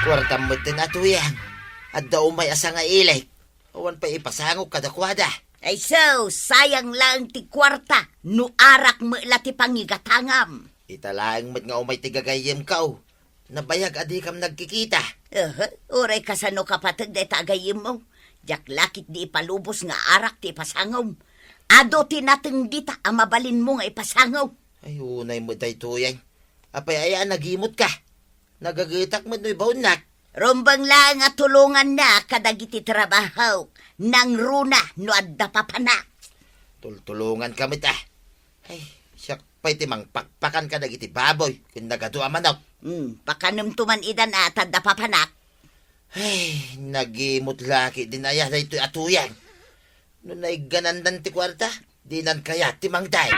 Kwarta mo din ato yan. At daw may asa nga ilay. Awan pa ipasangog kadakwada. Ay so, sayang lang ti kwarta. Nuarak mo ti pangigatangam. Italaang mat nga umay tigagayem kao. Nabayag adi kam nagkikita. Uray kasano kapatid de tagayim mo. Jak lakit di ipalubos nga arak ti ipasangom. Ado tinateng dita ang mabalin mo nga ipasangaw. Ay, unay mo day tuyan. Apay ayaan nagimot ka. Nagagitak mo do'y baunak. Rumbang lang nga tulungan na kadagiti trabaho. Nang runa no adda papanak. Tultulungan kami ta. Ay, siyak pa'y timang pakpakan ka nagiti baboy. Kung nagaduwa man daw. Pakanam tuman idan at adda papanak. Ay, nagimot laki din ayah na ito'y atuyan. Noon ay ganandan ti kwarta, di nan kaya timang day.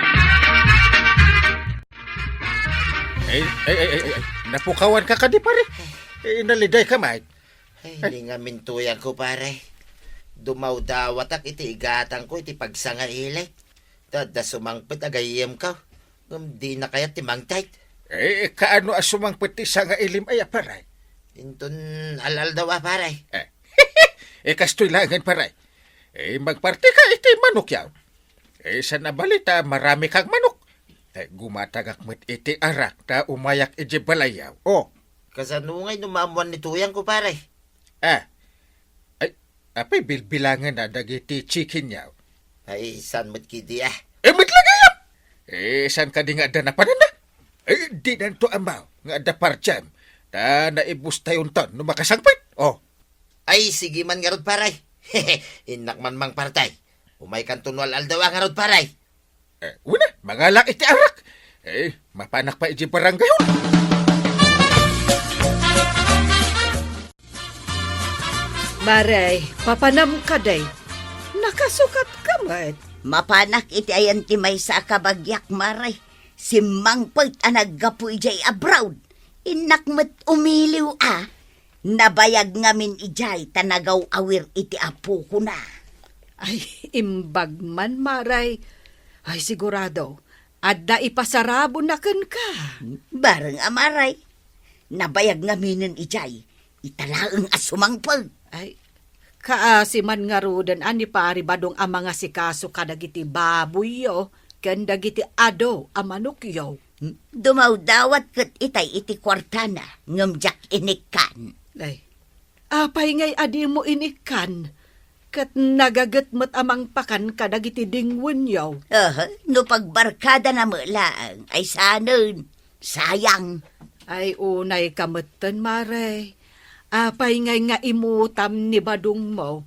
Ay, napukawan ka di pare. Naliday ka, mate. Ay, hindi nga mintuyan ko, pare. Dumaw dawatak iti igatang ko iti pagsanga ilay. Tada sumangpit agayem ka. Di na kaya timang tight. Kaano asumang pati sa nga ilim ay paray? Inton alal daw pare. Kastoy langan paray. Magparti ka iti manok yaw. Sa nabalita marami kang manok. Gumatagak met iti arak ta umayak iti balayaw. Kasanungay numamuan ni tuyang ko, pare. Apay bilbilangan na dagiti chicken yaw. Ay, san mo't kidi Matlagayap! San ka di nga da na pananda? Di na to amaw nga da parjam. Ta naibus tayon ton no makasangpit. Ay, sige man nga rod, paray. Inak man mang partay. Umay kan tunwal aldawa nga rod, paray. Una, mangalak iti arak. Mapanak pa iti baranggayon. Maray, papanam ka day. Nakasukat ka, mat. Mapanak iti ayan ti may sa kabagyak maray. Si Mangpert anaggapu ijay abroad. Inakmet umiliw Nabayag ngamin ijay tanagaw awir iti apo ko na. Ay, imbag man, maray. Ay, sigurado. Adda ipasarabo na kan ka. Bareng amaray. Nabayag ngaminin ijay. Italaang asumangpag. Ay, kaasiman nga rudan ani pari badong ang mga sikaso kadagiti baboy yo. Kandagiti ado amanok yo. Dumaw dawat kat itay iti kwartana. Ngamjak inikan. Ay, apay ngay adi mo inikan. Kat nagagat mo't amang pakan kadagiti dingwen yaw. No pagbarkada na lang ay sanon. Sayang. Ay unay kamutan, maray. Apay ngay nga imutam ni badong mo.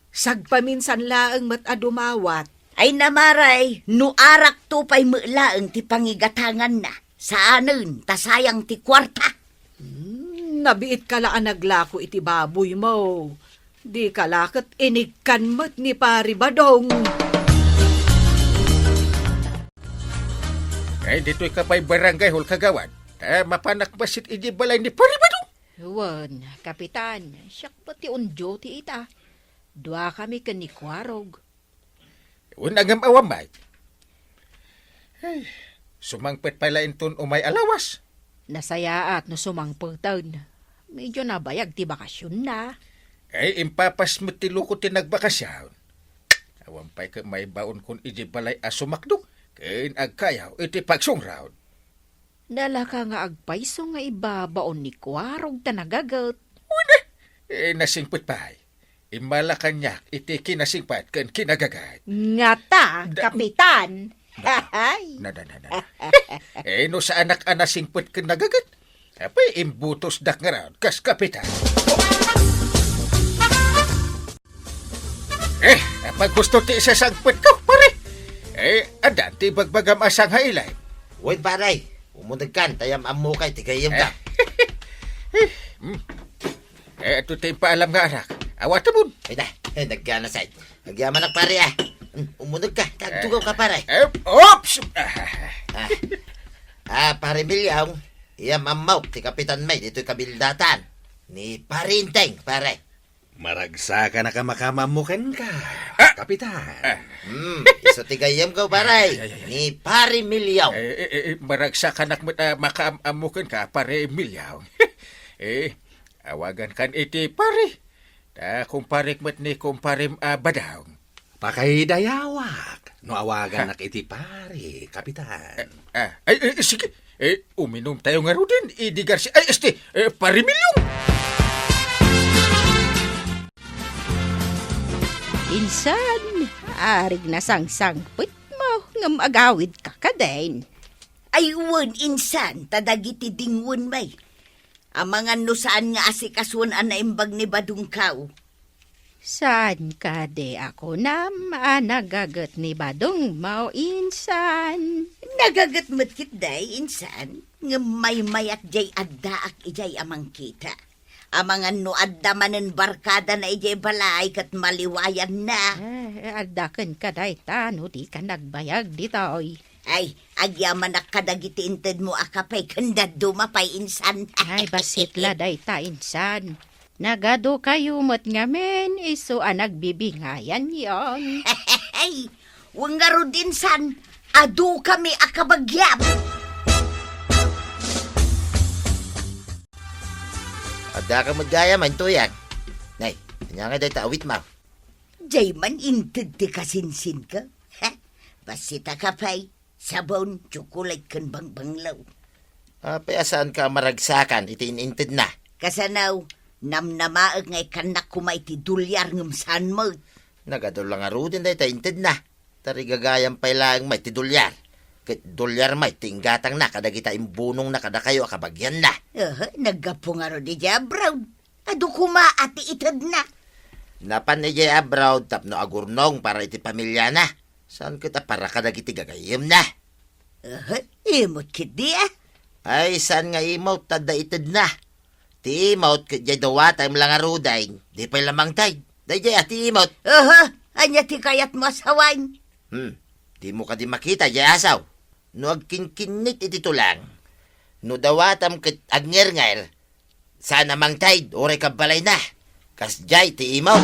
Sagpaminsan laang mo't adumawat. Ay namaray, nuarak to pa'y laang ti pangigatangan na. Saanon, tasayang ti kwarta. Nabiit kalaan naglako iti baboy mo. Di kalakot inikan mo't ni pari badong. Dito'y kapay barangay hol kagawan. Mapanak basit iti balay ni pari badong. Huwan, kapitan, siyak pati on duty ita. Dua kami kanikwarog. Unagam awamay. Sumangpet pala inton umay alawas. Nasaya at no sumangpagtaon. Medyo nabayag ti bakasyon na. Impapas mo ti luko ti nagbakasyaw. Awampay ka may baon kun iji balay asumakdo. Kain agkayaw iti pagsungraw. Dala ka nga agpaiso nga ibabaon ni kwarog ta nagagat. Nasingpit pa'y. Imala kanyak iti kinasingpat kan kinagagat. Ngata, kapitan. Hay. Na. No sa anak anasingpit kan nagagat. Apay imbutos dak nga raw kas kapitan. Pag gusto ti isa sangpit ko, pare. Adan ti bagbagam asang hailay. Wait, paray. Umundag kan, tayam amukay, tigayim ka. Ito tayo paalam nga anak. Awata mo. Ay na, nagkana sa'yo. Nagyaman ang pare Umundag ka, tagtugaw ka pare. Oops! Pare Milyong, iyam amaw, ti Kapitan May, dito'y kabildatan. Ni Parinteng, pare. Maragsa ka na ka makamamukan ka, kapitan. Iso tigayam ko, pare. Ni Pare Milyong. Maragsa ka na makaamukan ka, pare Milyaw. Awagan kan iti pare. Ta kumparik met ni kumparim Badong. Pakay dayawak. No awagan nak iti pare, Kapitan. Sige. Uminom tayo nga ro din. Idigar si... pare Milyong. Insan, arig na sangsangpit mo, ngam agawid ka kadain. Ay wan insan, tadagiti dingwan may. Amangan no saan nga asikasuan na imbag ni Badong Kao. Saan ka de ako na nagagat ni Badong mo, insan? Nagagat matkit day, insan. Nga may mayat jay adda ak ijay amang kita. Amangan no adda manen barkada na ijay balay kat maliwayan na. Aldakan ka day tano, di ka nagbayag ditoy. Ay, agyaman na kadagiti inted mo akapay kanda dumapay insan. Ay, basit la day ta, insan. Nagado kayo mat ngamen, iso nagbibingayan yon. Ay, wangaro din san. Adu kami akabagyam. Ada ka magaya man tuyang. Nay, kanya nga day taawit mo. Jay man inted ti kasinsin ka. Ha? Basita ka pay. Sabon, chocolate kan bang banglaw. Payasaan ka maragsakan, iti ininted na. Kasanaw, namnamaag ngay kanak kumay ti dulyar ngam san mo. Nagadol lang aro din day tainted na. Tarigagayang pailang may tidulyar. Kit dolyar may tinggatang na kadagita imbunong na kada kayo akabagyan na. Naggapo nga ro di Jabraw. Adu kuma ati itad na. Napan ni Jay Abroad tapno agurnong para iti pamilya na. Saan kita para kadagiti gagayim na? Imot kit di Ay, saan nga imot tada itad na? Ti imot kit jay dawatay lang aruday. Di pa'y lamang tay. Day jay ati imot. Anya ti kayat mo asawain. Di mo ka di makita jay asaw. No agkinkinit iti tulang. No dawatam kit agnger-nger. Sana mang tay, oray ka balay na. Kas jay ti imot.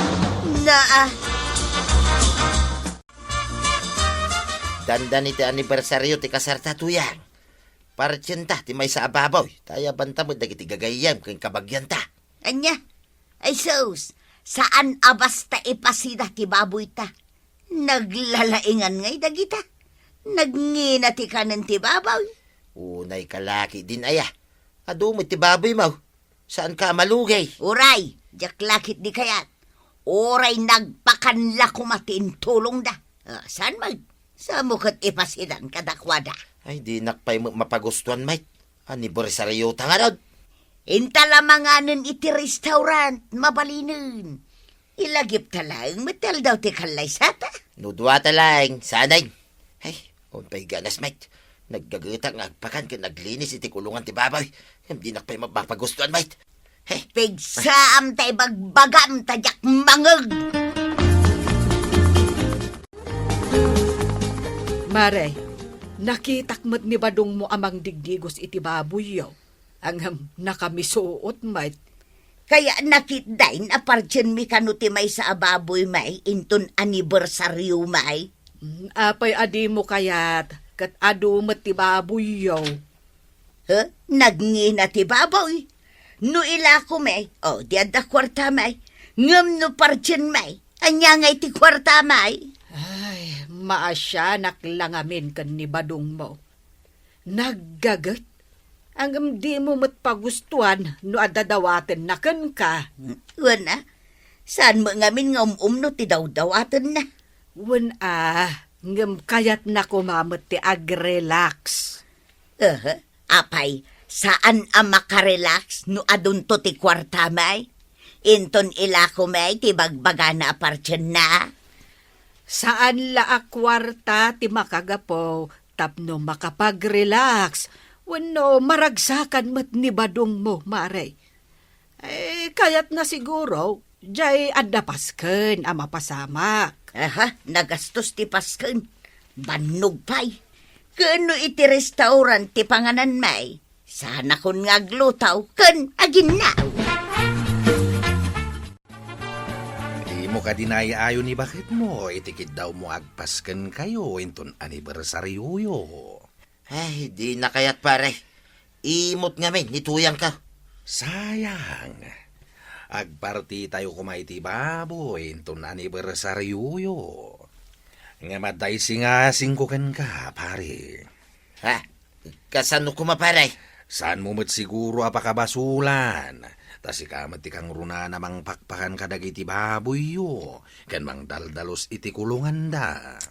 Dandan iti anibersaryo ti kasarta tuyang. Partyenta ti may sa ababoy. Taya banta mo dagiti gagayam keng kabagyan ta. Anya? Ay sus, saan abasta ipasida ti baboy ta? Naglalaingan ngay dagita. Nagngina ti kanan ti baboy. Unay kalaki din aya. Adu mo ti baboy mo. Saan ka malugay? Uray, jaklakit di kayat. Oray nagpakanla kumatin tulong da. Saan mag? Sa mukat ipasidan kadakwada. Ay, di nakpay mapagustuhan, mate. Anibersaryo ta nga rod. Intalamanganan iti restaurant, mabalinin. Ilagip talang metal daw ti kalay sata. Nudwa talang, sanay. Ay, umpay ganas, mate. Naggagutang agpakan ka naglinis iti kulungan ti baboy. Hindi nakpay mapagustuhan, mate. Hey, Pigsaam tay bagbagam tajak mangag. Mare, nakitakmat ni Badong mo amang digdigos iti baboy yaw. Ang nakamisuot, mate. Kaya nakitdain apartyan mi kanuti may sa ababoy may inton anibersaryo may. Apay adi mo kayat, kat adu mat ti baboy yaw. Nagngina ti baboy. No ila ko may, di ada kwarta may. Ngam no partyan may, anya ngay ti kwarta may. Ay, maasya naklangamin kan ni Badong mo. Naggagat. Ang di mo matpagustuhan no adadawaten na kan ka. Wana, saan mo ngamin nga no ti daw-dawatan na? Wan ngam kayat na kumamat ti ag-relax. Apay, saan ang makarelax no adunto ti kwarta may? Inton ila ko may ti bagbaga na apartyan na? Saan la akwarta ti makagapo tapno makapag-relax? Wano maragsakan mat ni Badong mo, mare. Kayat na siguro, jay adapasken ang mapasamak. Nagastos ti pasken. Banog pay. Kano iti restaurant ti panganan may? Sana kun ngaglutaw, ken aginaw. Di mo ka dinayaayo ni bakit mo. Itikid daw mo agpasken kayo inton anibersaryo yo. Ay, di na kayat pare. Imot nga men, nituyang ka. Sayang. Agparti tayo kumaiti baboy, inton anibersaryo. Nga maday singasing ko kan ka, pare. Ha? Kasano ko maparay? Saan mo met siguro apakabasulan? Tas ikamat ikang runa namang pakpakan kadagiti baboy yo. Kan mang daldalos iti kulungan da.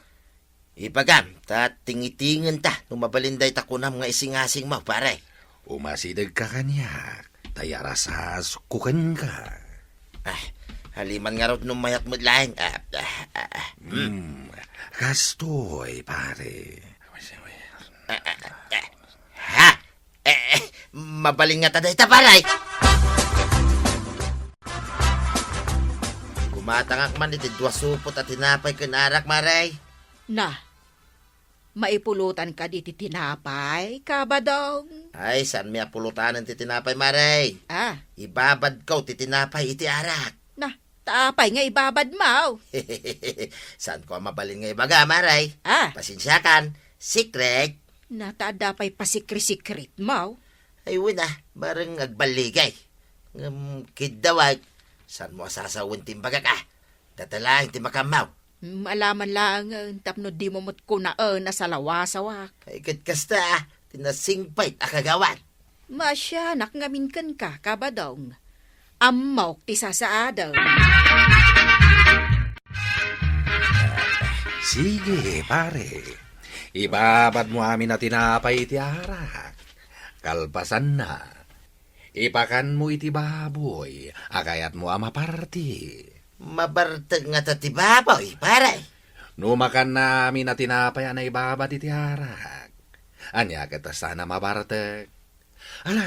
Ipagam, ta tingitingan ta, numabalinday ta kunam nga isingasing mo, pare. Umasidag ka kanyak, tayarasas kukan ka. Haliman nga raw numayat mo laing. Kastoy, pare. Ha? Mabaling nga ta dahi ta, paray. Gumatangak man iti dua supot at tinapay kanarak, maray. Na, maipulutan ka di ti tinapay, kabadong. Ay, saan may apulutanan ti tinapay, maray? Ibabad ko ti tinapay iti arak. Na, taapay nga ibabad mo. Saan ko mabalin nga ibaga, maray? Pasensya kan, secret. Natadapay pasikri-sikrit mo. Ay, wala, barang agbaligay. Kidawag, saan mo asasawin timbaga ka? Datalahin ti makamaw. Malaman lang, tapno di mo mo't kunaan na salawa-sawak. Ay, kasta, tinasingpait akagawan. Masyanak ngamin kan ka, kabadong. Amok ti sasaadaw. Sige, pare. Ibabad mo amin na tinapay iti arak. Kalpasan na. Ipakan mo iti baboy. Akayat mo amaparti. Mabartag nga tati baboy, paray. Numakan namin na tinapay na ibabad iti arak. Anya kita sana mabartag. Ala,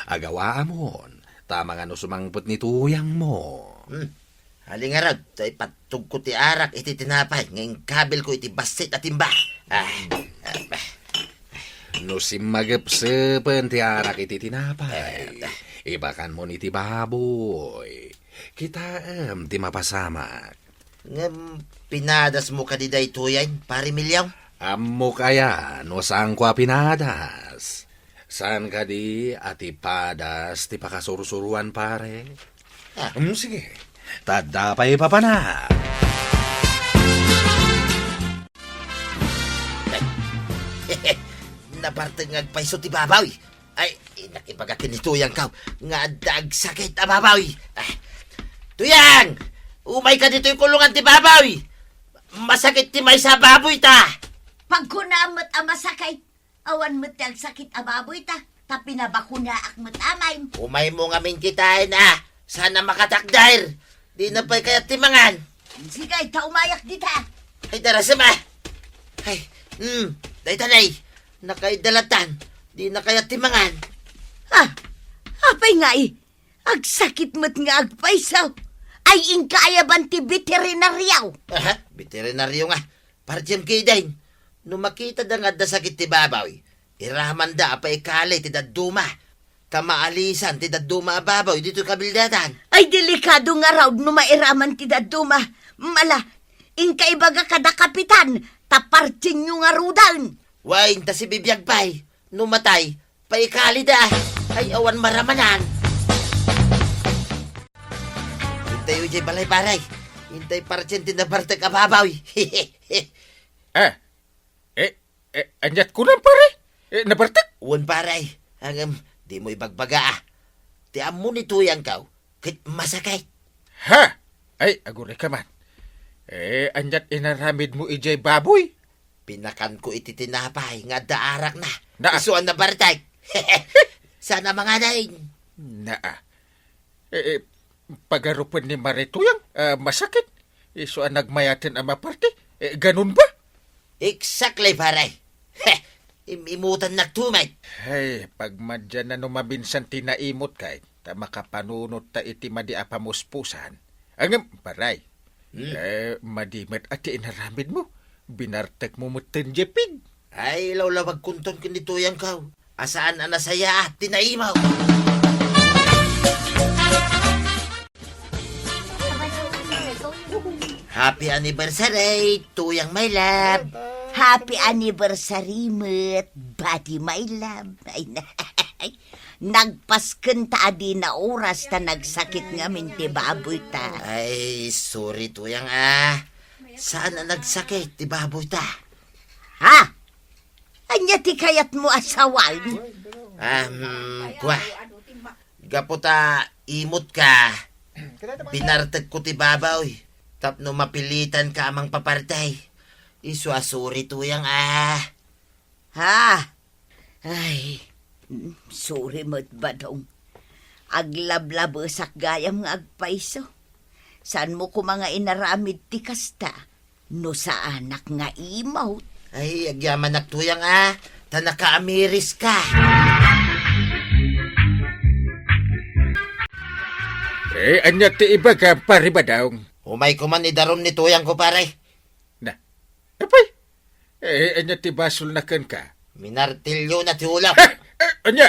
agawa amon. Tama nga no sumangpot ni tuyang mo. Halingarad, tay patug ko ti arak iti tinapay. Ngayong kabil ko iti basit at timba. No simagapsepan ti arak iti tinapay. Ibakan mo ni ti baboy. Kita ti mapasamak. Pinadas mo kadiday tuyan, pari milyaw? Amo kaya, no saan ko pinadas? Saan ka di at ipadas ti pakasurusuruan, pare? Sige, tadapay pa pa na. Nabartang agpaiso ti babaw. Ay, nakipagakin ni Tuyang ka. Nga dag sakit a babaw. Tuyang! Umay ka dito yung kulungan ti babaw. Masakit ti may sa baboy ta. Pag kunamot ang masakay, awan mo't ang sakit ang baboy ta. Tapi na bakuna akmat amay. Umay mo nga min kitain Sana makatakdair. Di na pa'y kaya timangan. Sige, taumayak dita. Ay, darasama. Ay, day tanay. Nakaidalatan. Di na kaya timangan. Apay nga agsakit mo't nga agpaisaw. Ay inkaya banti veterinaryaw. Veterinaryo nga. Parjam kidain. Nung makita da nga da sakit ti babaw, iraman da pa ikalay ti daduma. Kamaalisan ti daduma babaw dito kabildatan. Ay delikado nga raw no mairaman ti daduma. Mala, inkaibaga kada kapitan, tapartin nyo nga rudan. Wain ta si bibiyag pay. Numatay, paikali da. Ay awan maramanan. Hintay ujay balay paray. Hintay parchen ti nabartag ababaw. Anyat ko lang, pare. Nabartak. Uwan paray. Hangam, di mo ibagbaga Ti amo ni tuyang kaw. Kit masakay. Ha? Ay, aguray ka man. Anyat inaramid mo ijay baboy. Pinakan ko iti tinapay nga daarak na. Na. Isuan na bartay. Sana mga daing. Pagarupan ni Marituyang, masakit. Iso ang nagmayatin ang maparte. Ganun ba? Exactly, paray. Imutan nagtumay. Ay, pag madyan na numabinsan tinaimot kay, ta makapanunot ta iti madi apamuspusan. Ang paray. Madimet at inaramid mo. Binartek mo mutin jepig. Ay, lawlawag kunton kinituyang kaw. Asaan anasaya at tinaimaw. Happy anniversary, tuyang my love. Happy anniversary, Mat. Buddy, my love. Ay, Nagpasken ta adi na oras ta nagsakit ngamin ti baboy ta. Ay, sorry tuyang Saan na nagsakit, ti baboy ta? Ha? Anya ti kayat mo asawan? Kwa. Gaputa, imot ka. Binartag ko ti babaw. Tapno mapilitan ka amang papartay. Isuasuri tuyang Ha? Ay, sorry mo't badong. Aglablabesak gayam nga agpaiso. Saan mo ko mga inaramid ti kasta? No sa anak nga imaw. Ay, agyaman tuyang tanaka-amiris ka. Anya ti iba ka pare badong. Umay ko man idarom ni tuyang ko pare. Na, apay, anya ti basol na kan ka. Minartilyo na ti ulam. Anya?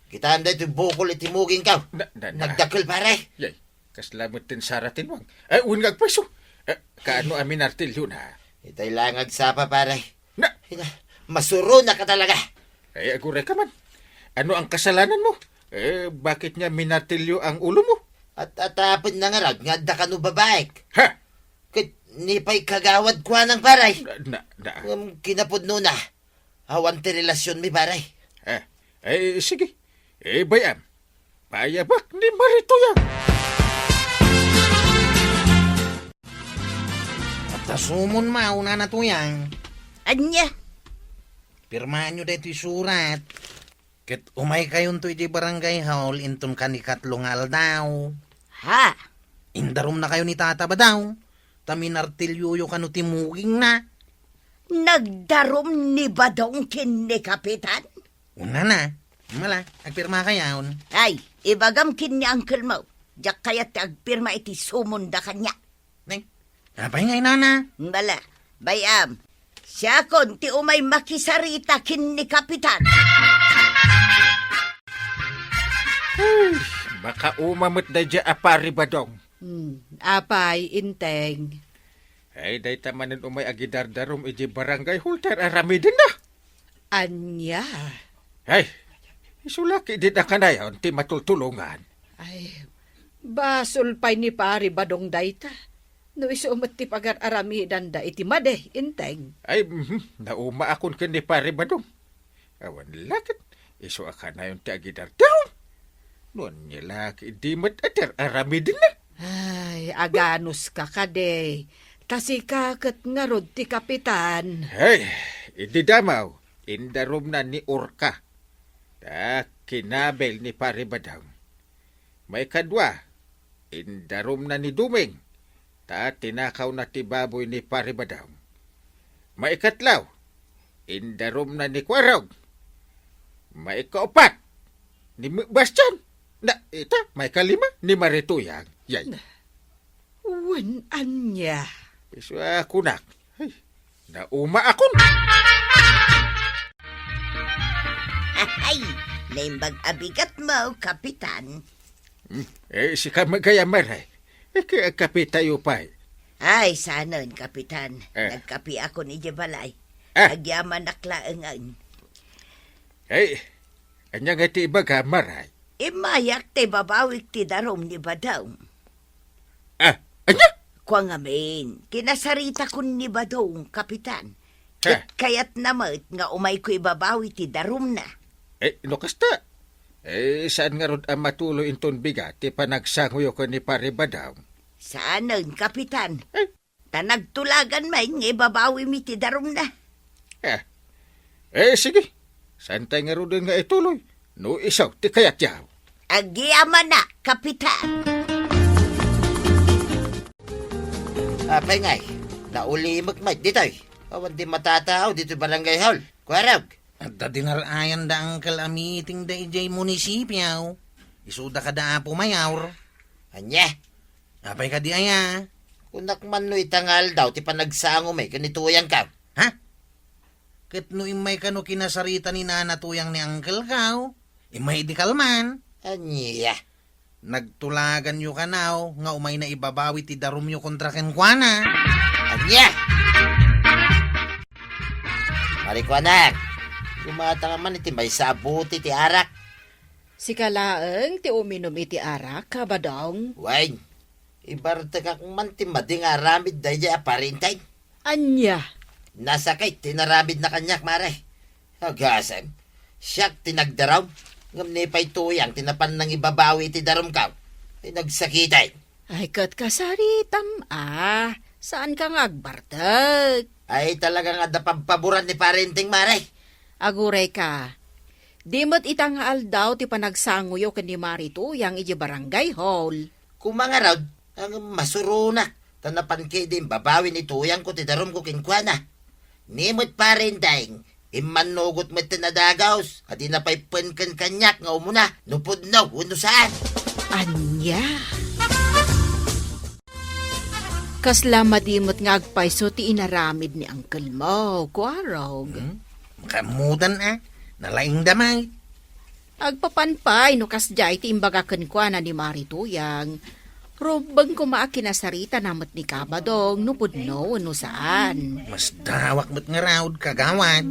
Kita anday ti bukol itimugin ka. Nagdakil pare. Yay, kaslamot tin saratin wang. Unngag paso. Kaano amin artilyo na? Itay lang agsapa pare. Na, Masuro na ka talaga. agure ka man. Ano ang kasalanan mo? Bakit niya minatilyo ang ulo mo? At atapon na nga rag, nga da ka no babaek. Ha? Kit nipay kagawad kwa ng paray. Na. Kinapod no na. Awan ti relasyon mi paray. Sige. Bayam. Payabak ni Marito yan. At tasumon mauna na to yan. Anya? Pirmahan nyo dito surat. Ket umay kayon to iti barangay hall inton kanikatlong aldaw. Ha? Indarom na kayo ni tata ba daw? Taminartilyo yo kanu timuging na. Nagdarom ni badong kin ni kapitan? Una na. Mala, agpirma kayaon. Ay, ibagam kin ni Uncle Mo. Diyak kaya ti agpirma iti sumunda kanya. Neng, apay ngay nana? Bala, bayam. Siya kon ti umay makisarita kin ni kapitan. Baka umamot na dya apari badong. Apay, inteng. Ay, day tamanin umay agidardarom iji barangay hulter aramidin na. Anya? Ay, isulaki din na kanayon ti matultulungan. Ay, basol pa'y ni pari badong dayta. No isumat ti pagar-aramidan da iti made, inteng. Ay, nauma akon kin ni pare badong. Awan lakit, iso akanayon ti agidardarom. Noon niya laki di mat ater aramidin na. Ay, aganos ka kade. Kasi kakat nga rod ti kapitan. Hey, idi damaw, indarom na ni Orka. Ta kinabel ni pare badong. May kadwa, indarom na ni Duming. Ta tinakaw na ti baboy ni pare badong. May katlaw, indarom na ni Kwarog. May kaupat, ni Bastian. Na, ita, may kalima, ni Marituyang. Yay. Wen anya. Iso kunak. Ay, nauma akon. Ay, naimbag abigat mo, kapitan. Si kamagaya maray. Kaya kape tayo pa. Ay, sanon, kapitan. Nagkapi ako ni Jebalay. Agyaman naklaangan. Ay, anya nga ti iba ka maray. Imayak te babawik ti darom ni Badong. Anya? Kwa ngamin, kinasarita kun ni Badong, kapitan. Ha? Kayat namat nga umay ko ibabawi ti darom na. No kasta. Saan nga rod ang matuloy inton bigat ti panagsanguyo ko ni pare Badong? Saanon, kapitan? Tanagtulagan may nga ibabawi mi ti darom na. Sige. Saan tayo nga rod nga ituloy? No isaw, ti kayat yaw. Agyaman na, kapitan. Apay ngay, naulimag may ditoy. Awan di matataaw dito barangay hall. Kwarag. At da dinarayan da angkal amiting da ijay munisipyaw. Isuda ka da apo mayawr. Anya, Apay ka di aya. kunak man no itangal daw ti panagsango may kanituyan ka. Ha? Ket no imay kano kinasarita ni nana tuyang ni angkal kaw. Imay di kalman. Anya, Nagtulagan yu kanaw nga umay na ibabawi ti darum yu kontra kenkwana. anya. Mari ko anak, kumata ka man iti may sabuti ti arak. Si kalaeng ti uminom iti arak ka badong. Wain, ibarta ka kung mantimading aramid da iya parintay. Anya, Nasakay, tinaramid na kanyak, mare. Agasam, siyak tinagdaraw. Ngam ni pa'y tuyang, tinapan ng ibabawi ti darom ka. Ay nagsakitay. ay kat kasaritam saan ka ngagbartag? Ay talaga nga dapampaburan ni parenting, mare. Aguray ka. Di mo't itang aldaw ti panagsanguyo ken ni Marito yang iji barangay hall. Kung mga raw, ang masuruna. Tanapan kay din babawi ni tuyang ko ti darom ko kinkwana. Nimot parenteng, imanugot mo tinadagaws. At inapaypan kan kanyak nga umuna. Nupod na, uno saan. Anya? Kasla madimot nga agpayso ti inaramid ni Uncle Mo, kuarog. Makamutan nalaing damay. Agpapanpay no kasjay ti imbaga kenkwana ni Marito yang rubang kumakinasarita namot ni Kabadong no pudno no saan. Mas dawak mo't nga raod kagawad.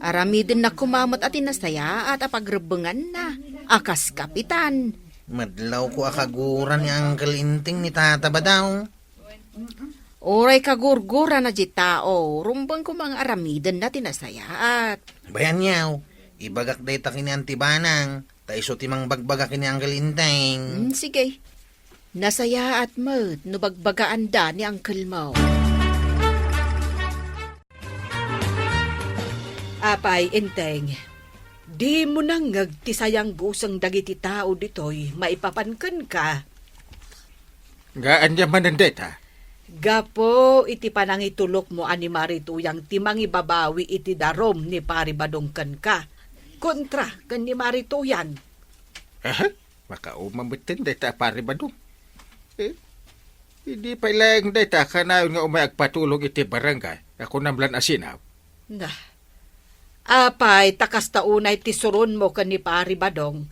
Aramidin na kumamot at inasaya at apagrebengan na. Akas kapitan. Madlaw ko akaguran ni Uncle Inting ni Tata ba daw? Oray kagurgura na di tao. Rumbang ko mga aramidan na tinasayaat. Bayan niyaw, ibagak day ta kini Antibanang. Taiso timang bagbaga kini Uncle Inting. Sige. Nasayaat mo, no bagbagaan da ni Uncle Mo. Apay, Inteng. Di mo nang ngagtisayang gusang dagiti tao ditoy, maipapankan ka. Gaan niya manandeta. Gapo, iti panang itulok mo ani Marito yang timang ibabawi iti darom ni pari badongkan ka. Kontra, kan ni Marito yan. Makaumamitin deta pare ba dong? Hindi pa ilang deta kanayon nga umayag patulog iti barangay. Ako namlan asinaw. Nga. Apay, takas taunay ti suron mo kan ni pari badong.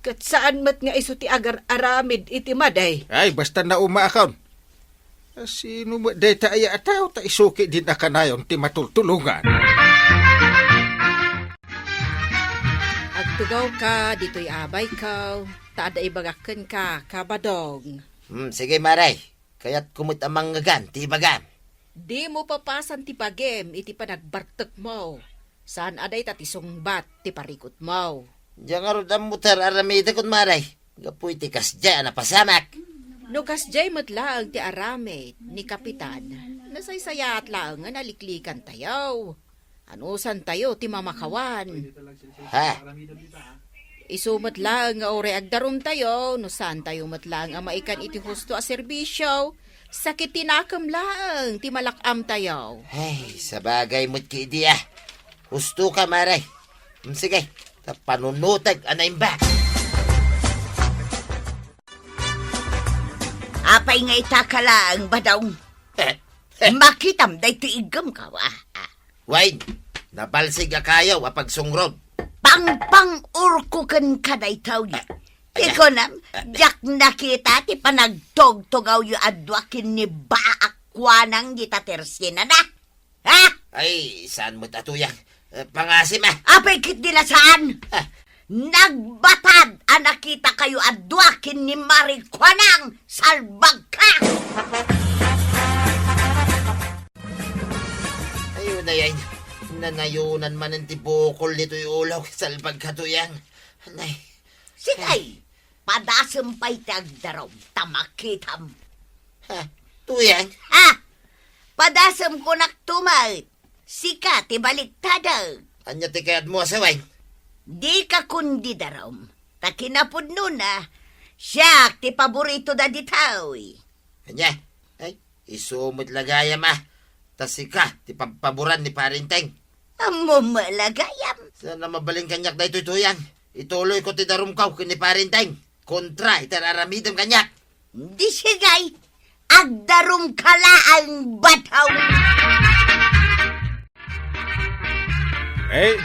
Kat saan mat nga iso ti agar aramid iti maday. Ay, basta na umaakaw. Sino mo deta ay ataw ta isuki din na kanayon ti matultulungan. Agtugaw ka, dito'y abay ka. Taada ibagakan ka, kabadong. Sige, maray. Kaya't kumut amang ngagan, ti bagam. Di mo papasan ti pagem, iti panagbartek mo. Saan aday tatisong bat, ti parikot mo. Diyan nga rin ang mutar aramida kun maray. Gapuy ti kasya na pasamak. No kasjay matlaang ti aramid ni Kapitan. Nasaysaya at laang nga naliklikan tayo. Anusan tayo ti mamakawan. Ha? Isumat lang nga ore agdarum tayo, no saan tayo matlang ang maikan iti husto a serbisyo. Sakit tinakam lang, ti malakam tayo. Ay, sa bagay mo't ki diya. Husto ka, maray. Sige, panunutag anay ba? Apay nga itakalang badong. Makitam day tiigam ka wa. Wayne, nabalsig a kayaw apag sungrod. Pang urko kan kaday tawli. Iko nam, jak nakita ti panagtog-togaw yu adwakin ni baakwanang gitatersina na. Ha? Ay, saan mo tatuyang? Pangasim Apay kit nila saan? Nagbatad ang nakita kayo adwakin ni Marikwanang salbag ka! Ayun na yan. Nanayunan man ang tibukol nito'y ulaw salbag katuyang. Anay. Sige, padasampay tagdarom, tamakitam. Ha? Tuyang? Ha? Padasam ko naktumay. Sika, tibaliktadaw. Anya ti kayat mo sa Wayne? Di ka kundi darom. Takinapod nun siya, ti paborito da ditaw. Anya? Ay, isumot lagayam Tasika, ti pampaburan ni parinteng. Amo malagayam. Sana mabaling kanyak na ito'y tuyang. Ituloy ko ti darumkaw kini parinteng. Kontra, itararamidam kanyak. Di sigay, agdarom kala ang bataw.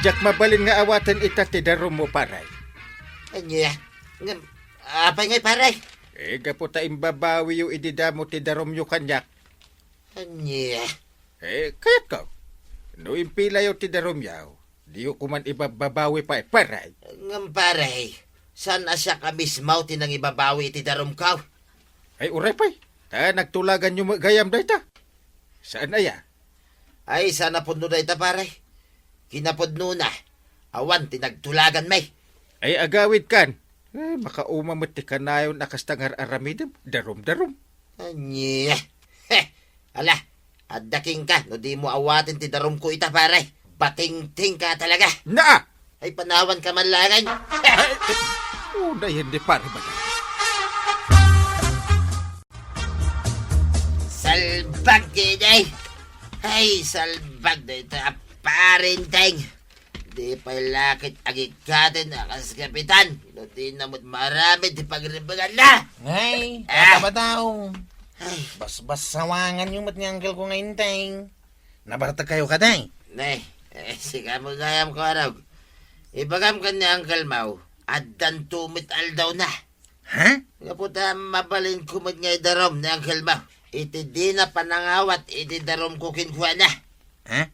Jak mabalin nga awatan ita ti darom mo paray. Anya? Apay ngay paray? Gapo ta imbabawi yu ididamo ti darom yu kanyak. Anya? Kayat ka. No impila yu ti darom yaw. Di ko man ibabawi pa paray. Ngam paray, saan asya ka mismaw tinang ibabawi iti darom kaw? Ay uray pay, ta nagtulagan nyo magayam dayta. Saan aya? Ay, sana punno na ita paray. Kinapudno na. Awan, tinagtulagan may. Ay agawid kan. Makaumamot ti kanayon nakastangar aramidem. Darom-darom. Anya. Heh, ala, addaking ka, no di mo awatin ti darom ko ita paray. Bating-ting ka talaga. Naa! Ay, panawan ka man langan. Una hindi pare ba? Salbag kinay. Ay, salbag na ito. Parinteng. Di pa lakit agikatin akas kapitan. No di namot marami di pagribagan na. Ay, Ah! ba daw? Ay, Bas-bas sawangan yung mat ni uncle ko ngayon, teng. Nabarta kayo ka, teng. nay. Sige mo gayam ko araw. Ibagam ka ni Uncle Mau. Addan tumit aldaw na. Ha? Kaputa mabalin kumad nga darom ni Uncle Mau. Iti di na panangawat, iti darom ko kinkuha na. Ha?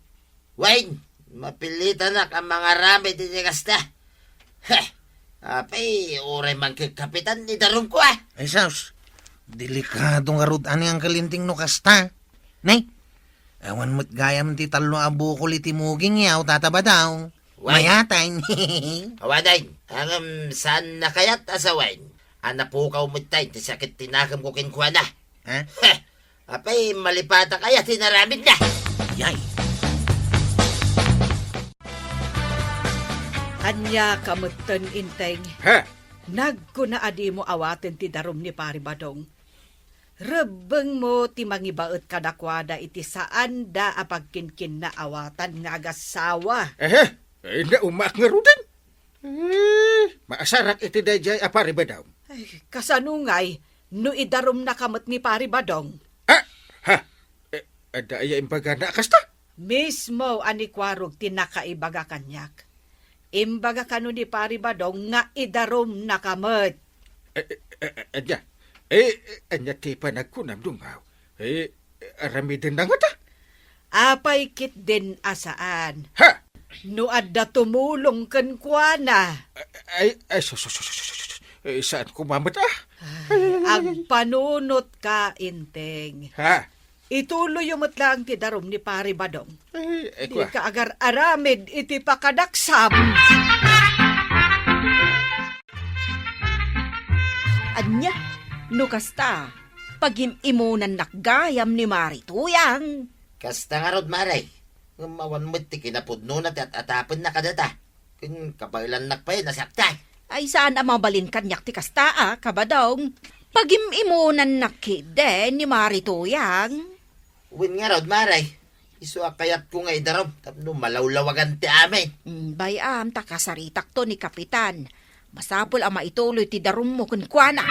Wayne, mapilitan na ang mga rami di kasta. Heh, apay, uray man kay kapitan ni darom ko ah. Ay, Saus. Delikadong arudan ni uncle inting no kasta. Nay, awan mo't gayam ti talo abukol iti muging yaw tataba daw. Why? Mayatay. Awaday, hangam saan na kayat asawain? Anapukaw mo tayo, ti sakit tinakam ko kinkuha na. Ha? Heh, apay, malipata kaya tinaramid na. Yay. Anya kamutan inteng. Ha? Nagkuna adi mo awaten ti darom ni Pari Badong. Rebeng mo ti mangibaet kadakwada iti saan da apagkinkin na awatan nga agasawa. Ay na umak nga rudin. Maasarak iti dayjay apari ba daw? Ay, kasanungay, no idarom na kamot ni Pari Badong. Ha? Ada aya imbaga na kasta? Mismo anikwarog tinakaibaga kanyak. Imbaga kanu ni Pari Badong nga idarom na kamot. Anya. Anya ti pa nagkunam dungaw. Aramidin na nga ta. Apay kit din asaan. Ha? No adda tumulong ken kuana. Saan kumamot ah? Agpanunot ka, inteng. Ha? Ituloy yung matlang ti darom ni Pari Badong. Di Kwa. ka agar aramid iti pakadaksam. Anya, no kasta, pag-imunan nakgayam ni Marituyang. Kasta nga rod maray. Mawan mo ti kinapudno na at atapon na kadata. Kun kapailan nakpay nasakta. Ay saan ang mabalin kanyak ti kasta kabadong. Pag-imunan nakide ni Marituyang. Win nga rod maray. Isu akayat ko nga idarom. Tapno malawlawagan ti amin. Bayam, takasaritak to ni Kapitan. Masapol ang maituloy ti darum mo kun kuana.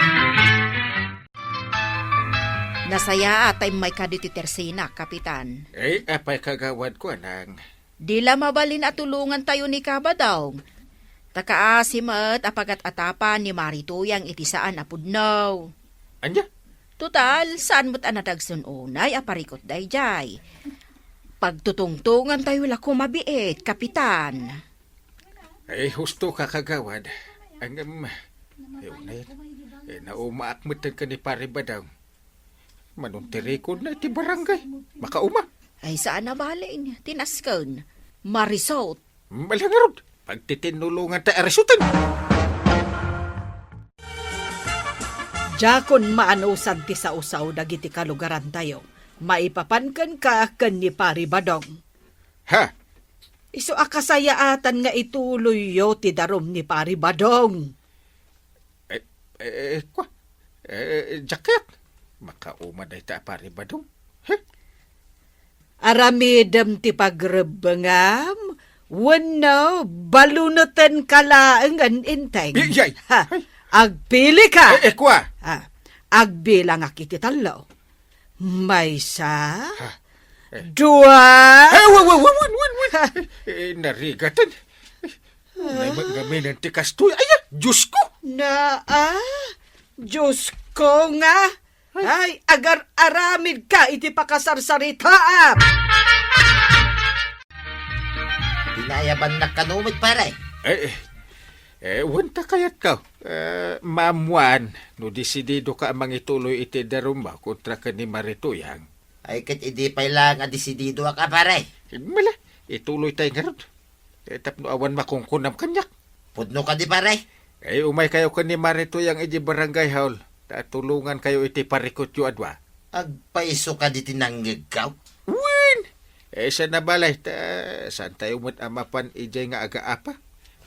Nasaya atay may kaditi tersina, Kapitan. Apay kagawad ko nang. Dila mabalin at tulungan tayo ni Kabadong. Takaasim at apagat atapan ni Marituyang itisaan apudnaw. Anya? Total, saan mo't anatagsun unay aparikot dayjay. Pagtutungtungan tayo lako mabiit, Kapitan. Husto ka kagawad. Ang naumaak mo ka ni Pari Badang. Manuntirikod na iti barangay. Makauma. Ay saan na baling, tinasken. Marisot. Malangarod. Pagtitinulungan ta arisutan. Jakon maanusan ti sa usaw dagiti kalugaran tayo. Maipapankan ka ken ni Pari Badong. Ha? Isu akasayaatan nga ituloy yo ti darom ni Pari Badong. Kwa? Jacket. Makauma day ta Pari Badong. Aramidem ti pagrebengam, wano balunutan kalaengan inteng. Yay! Ha, agpili ka. Kwa? Agbilang akiti talo. Maysa, Dua. dua, Narigatan. May magaminan ti kastoy. Ay, Diyos ko! Diyos ko nga. Ay, agar aramid ka iti pakasarsaritaam. Inayaban na kanumit pare. Wanta kayat ka. Mamuan, no desidido ka amang ituloy iti darumba kontra ka ni Marituyang. Ay kat hindi pa lang desidido ka pare. Mala, ituloy tayo nga ron. Tapno awan makungkunam kanyak. Pudno ka di pare. Umay kayo ka ni Marituyang iti barangay hall. Tulungan kayo iti parikot yu adwa. Agpaiso ka di tinanggig ka. Wen! Sa nabalay, saan tayo amapan ijay nga aga-apa?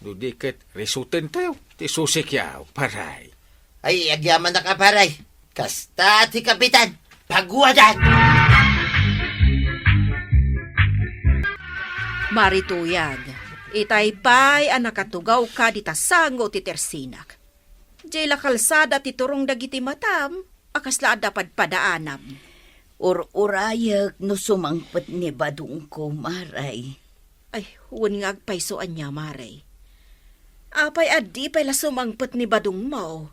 Dudikit, resuten tayo. Ti susikyaw, paray. Ay, agyaman na ka pare. Kasta ti kapitan. Pagwadan! Marituyag, itaypay ang nakatugaw ka di tasango ti tersinak. Diyay la kalsada ti turong dagiti matam, akas la dapat padaanam. Urayak no sumangpet ni badung ko, maray. Ay, huwag nga agpaisoan niya, maray. Apay adi pay la sumangpet ni badung mo.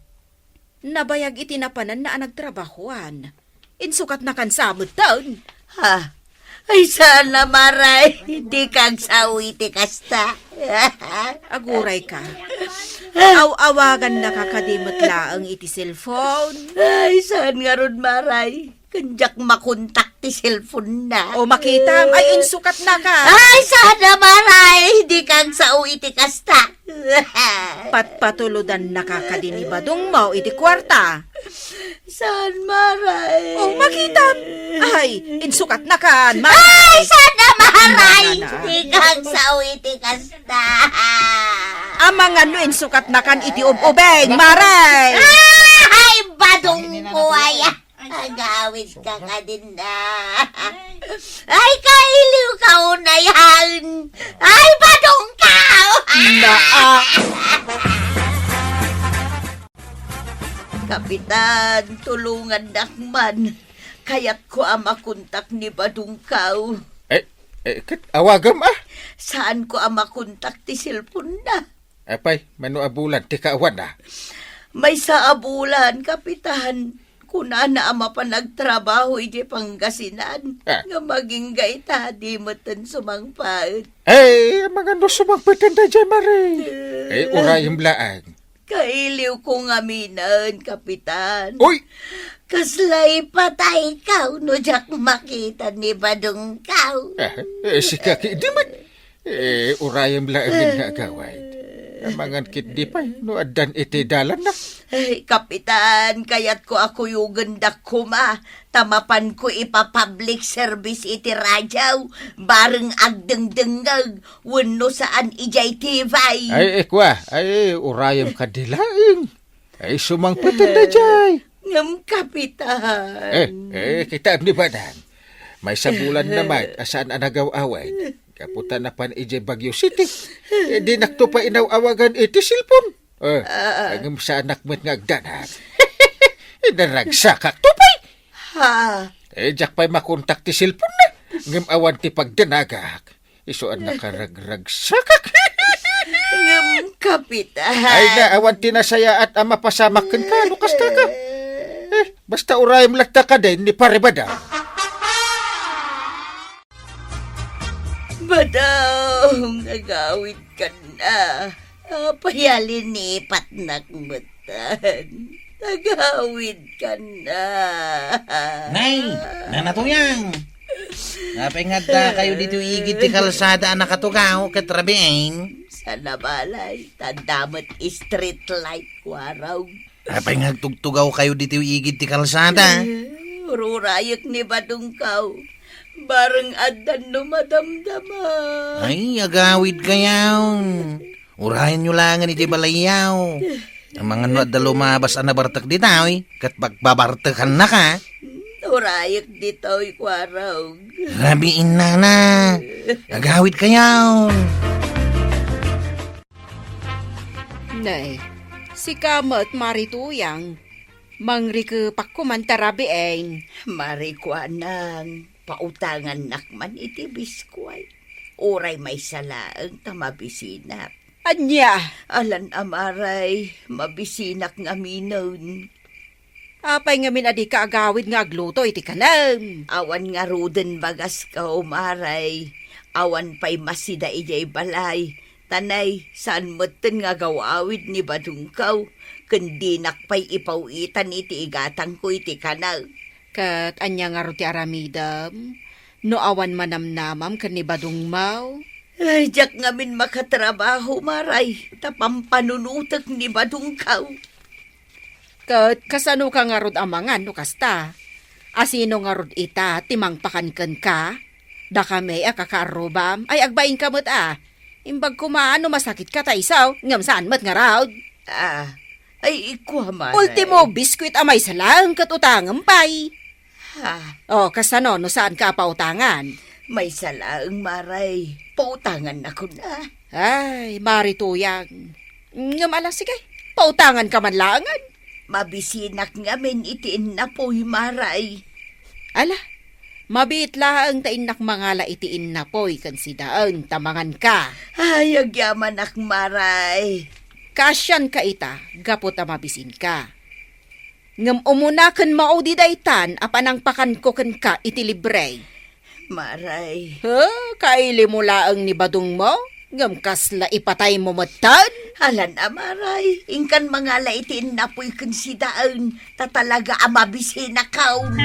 Nabayag itinapanan na nagtrabahuan. Insukat na kansamot taon. Ha? Ay sana, maray. Hindi kang sawi ti kasta. Aguray ka. Aw-awagan na kakadimot laang iti cellphone. Ay, saan nga ron, maray? Kanjak makontak ti cellphone na. O makita, ay insukat na ka. Ay, sana, maray. Hindi kang sawi ti kasta. Patpatuludan na kakadinibadong mo iti kwarta. Saan, maray? O makita, ay insukat na ka. Ay, sana, maray. Na. Hindi kang sawi ti kasta. Amang ano insukat na kan iti ububeng, maray. Ay, badong ko ay. Agawid ka din na. Ay, kailiw ka na yan. Ay, badong ka. Kapitan, tulungan nakman. Kaya't ko makontak ni badong ka. Kat awagam Saan ko makontak ti cellphone na? Apay, mano abulan, tika awan May sa abulan, kapitan. Kuna na ama pa nagtrabaho iti Pangasinan. Nga maging gaita, di matan sumangpaet. Mga no sumangpatan na dyan, Maray. Urayang laan. Kailiw ko nga minan, kapitan. Uy! Kaslay patay ka, no jak makita ni badong kaw. Si Kaki, di man. Urayang laan nga agaway. Amangan kit di pa, no adan iti dalan na. Ay, kapitan, kaya't ko ako yung gandak kuma. Tamapan ko ipapublic service iti radyaw. Bareng agdengdengag, wano saan ijay tibay. Ikwa, urayang kadilaing. Sumangpatan na dyan. Ngam, kapitan. Kita ni badan. May sabulan naman, asaan anagaw-away. Kaputan na pan ijay Baguio City. Di nakto pa inaw-awagan iti silpon. Agam sa anak mo't ngagdanag. Naragsak tupay. Ha? Jak pa'y makontak ti silpon na. Ngam awan ti pagdanagak. Isuan nakaragragsakak. Ngam, kapitan. Ay na awan ti nasaya at mapasamak kan ka. Lukas ka. Basta urayam lagta ka din ni parebada. Badong, nagawid ka na. Payalinipat nakmatan. Nagawid ka na. Nay, nanatuyang. Napingad kayo dito igit ti kalsada ang nakatugaw katrabiing. Sa nabalay, tandamat street light kwaraw. Napingad tugtugaw kayo dito igit ti kalsada. Rurayak ni Badong Kaw. Bareng adan no madamdama. Ay, agawid kayaw. Urayan nyo lang iti balayaw. Ang mga no at lumabas ang nabartak ditaw, kat pagbabartakan na ka. Urayak dito kwaraw. Rabiin na. Agawid kayaw. Nay, si Kamat Marituyang, mangri ke pakumantarabieng. Marikwanang, pautangan nakman iti biskway. Oray may salaang tamabisinap. Anya, Alan amaray, mabisinak nga minon. apay nga min adi kaagawid nga agluto iti kanam. Awan nga ruden bagas ka umaray. Awan pa'y masida ijay balay. Tanay, saan moten nga gawawid ni Badungkaw? Kandinak pa'y ipawitan iti igatang ko iti kanal. Kat anya nga ro ti aramidam, no awan manamnamam ken ni Badungmaw. Ay, jak ngamin makatrabaho, maray. Tapampanunutag ni Badungkaw. Kat kasano ka nga rod amangan no kasta? Asino nga rod ita timang pakanken ka? Da kami akakarubam ay agbain ka mo't Imbag kumaano masakit ka taisaw, ngam saan mat nga raw. Ay ikwa, maray. Ultimo biskwit amay salang kat utangam pay. O kasano no saan ka pautangan? May salaang, maray. Pautangan na ko na. Ay, marituyang. Ngam alas sige, pautangan ka man langan. Mabisinak ngamin itiin na po'y, maray. Ala, mabit lang tainak mga laitiin na po'y kan si daan tamangan ka. Ay, agyaman ak, maray. Kasyan ka ita, gapot a mabisin ka. Ngam umunakan maudi daytan, apanang pakan ko kan ka iti libre. Maray. Kaili mo laang ni Badung mo? Ngam kasla ipatay mo matan? Halan, maray. Ingkan mga laitiin na po'y kansidaan. Tatalaga amabisina kaun.